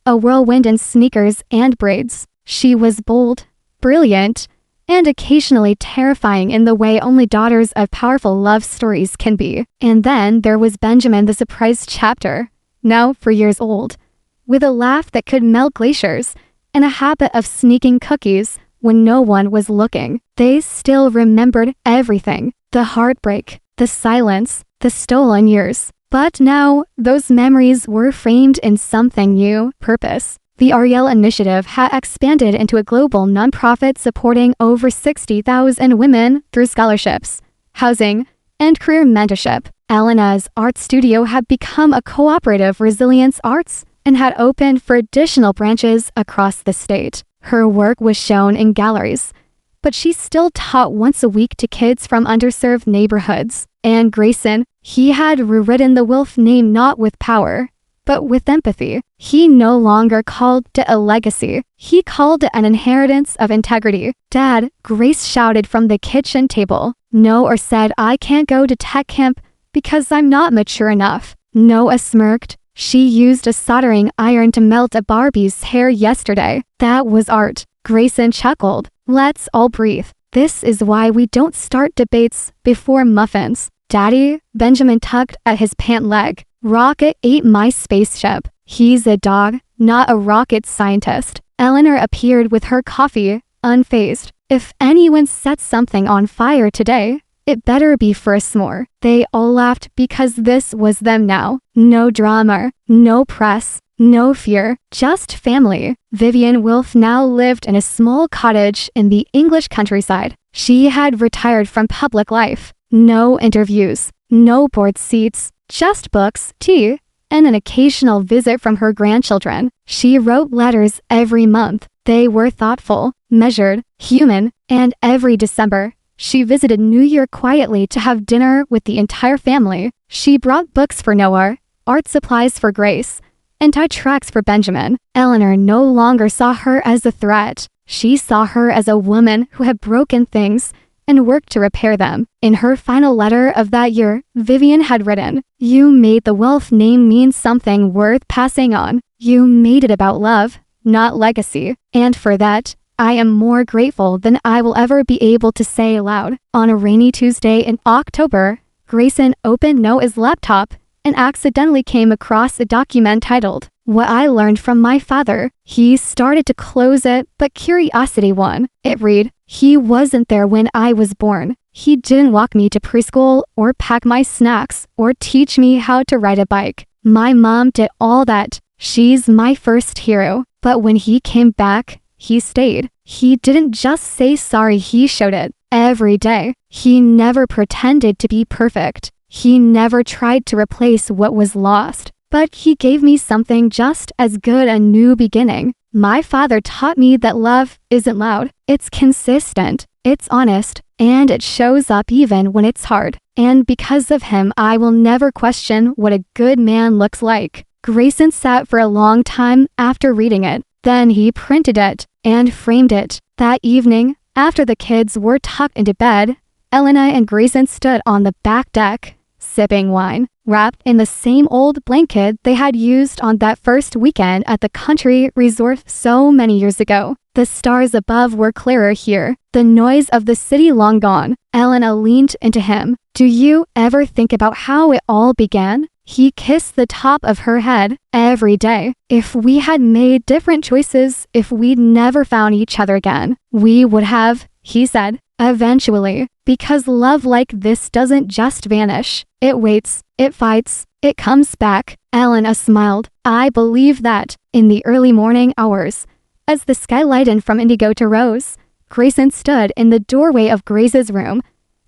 a whirlwind in sneakers and braids. She was bold, brilliant, and occasionally terrifying in the way only daughters of powerful love stories can be. And then there was Benjamin, the surprise chapter, now 4 years old, with a laugh that could melt glaciers and a habit of sneaking cookies when no one was looking. They still remembered everything, the heartbreak, the silence, the stolen years. But now, those memories were framed in something new, purpose. The Ariel Initiative had expanded into a global nonprofit supporting over 60,000 women through scholarships, housing, and career mentorship. Elena's art studio had become a cooperative resilience arts and had opened for additional branches across the state. Her work was shown in galleries, but she still taught once a week to kids from underserved neighborhoods. And Grayson, he had rewritten the Wilf name not with power, but with empathy. He no longer called it a legacy. He called it an inheritance of integrity. "Dad," Grace shouted from the kitchen table. Noah said, "I can't go to tech camp because I'm not mature enough." Noah smirked. "She used a soldering iron to melt a Barbie's hair yesterday. That was art." Grayson chuckled. "Let's all breathe. This is why we don't start debates before muffins." "Daddy," Benjamin tugged at his pant leg. "Rocket ate my spaceship. He's a dog, not a rocket scientist." Eleanor appeared with her coffee, unfazed. "If anyone sets something on fire today, it better be for a s'more." They all laughed because this was them now. No drama, no press, no fear, just family. Vivian Wilf now lived in a small cottage in the English countryside. She had retired from public life. No interviews, no board seats, just books, tea, and an occasional visit from her grandchildren. She wrote letters every month. They were thoughtful, measured, human, and every December, she visited New York quietly to have dinner with the entire family. She brought books for Noah, art supplies for Grace, and tied tracks for Benjamin. Eleanor no longer saw her as a threat. She saw her as a woman who had broken things and worked to repair them. In her final letter of that year, Vivian had written, "You made the Wilf name mean something worth passing on. You made it about love, not legacy. And for that, I am more grateful than I will ever be able to say aloud." On a rainy Tuesday in October, Grayson opened Noah's laptop and accidentally came across a document titled, "What I Learned from My Father." He started to close it, but curiosity won. It read, "He wasn't there when I was born. He didn't walk me to preschool or pack my snacks or teach me how to ride a bike. My mom did all that. She's my first hero. But when he came back, he stayed. He didn't just say sorry, he showed it every day. He never pretended to be perfect. He never tried to replace what was lost. But he gave me something just as good, a new beginning. My father taught me that love isn't loud. It's consistent. It's honest. And it shows up even when it's hard. And because of him, I will never question what a good man looks like." Grayson sat for a long time after reading it. Then he printed it and framed it. That evening, after the kids were tucked into bed, Elena and Grayson stood on the back deck, sipping wine, wrapped in the same old blanket they had used on that first weekend at the country resort so many years ago. The stars above were clearer here, the noise of the city long gone. Elena leaned into him. Do you ever think about how it all began? He kissed the top of her head. Every day. If we had made different choices, if we'd never found each other again, we would have, he said. Eventually. Because love like this doesn't just vanish. It waits, it fights, it comes back. Elena smiled. I believe that. In the early morning hours, as the sky lightened from indigo to rose, Grayson stood in the doorway of Grace's room,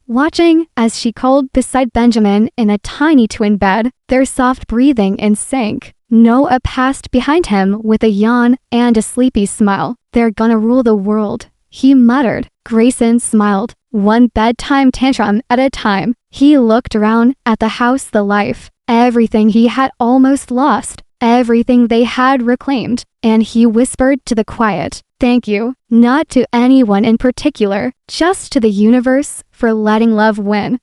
watching as she cuddled beside Benjamin in a tiny twin bed, their soft breathing in sync. Noah passed behind him with a yawn and a sleepy smile. They're gonna rule the world, he muttered. Grayson smiled. One bedtime tantrum at a time. He looked around at the house, the life, everything he had almost lost, everything they had reclaimed, and he whispered to the quiet, thank you, not to anyone in particular, just to the universe for letting love win.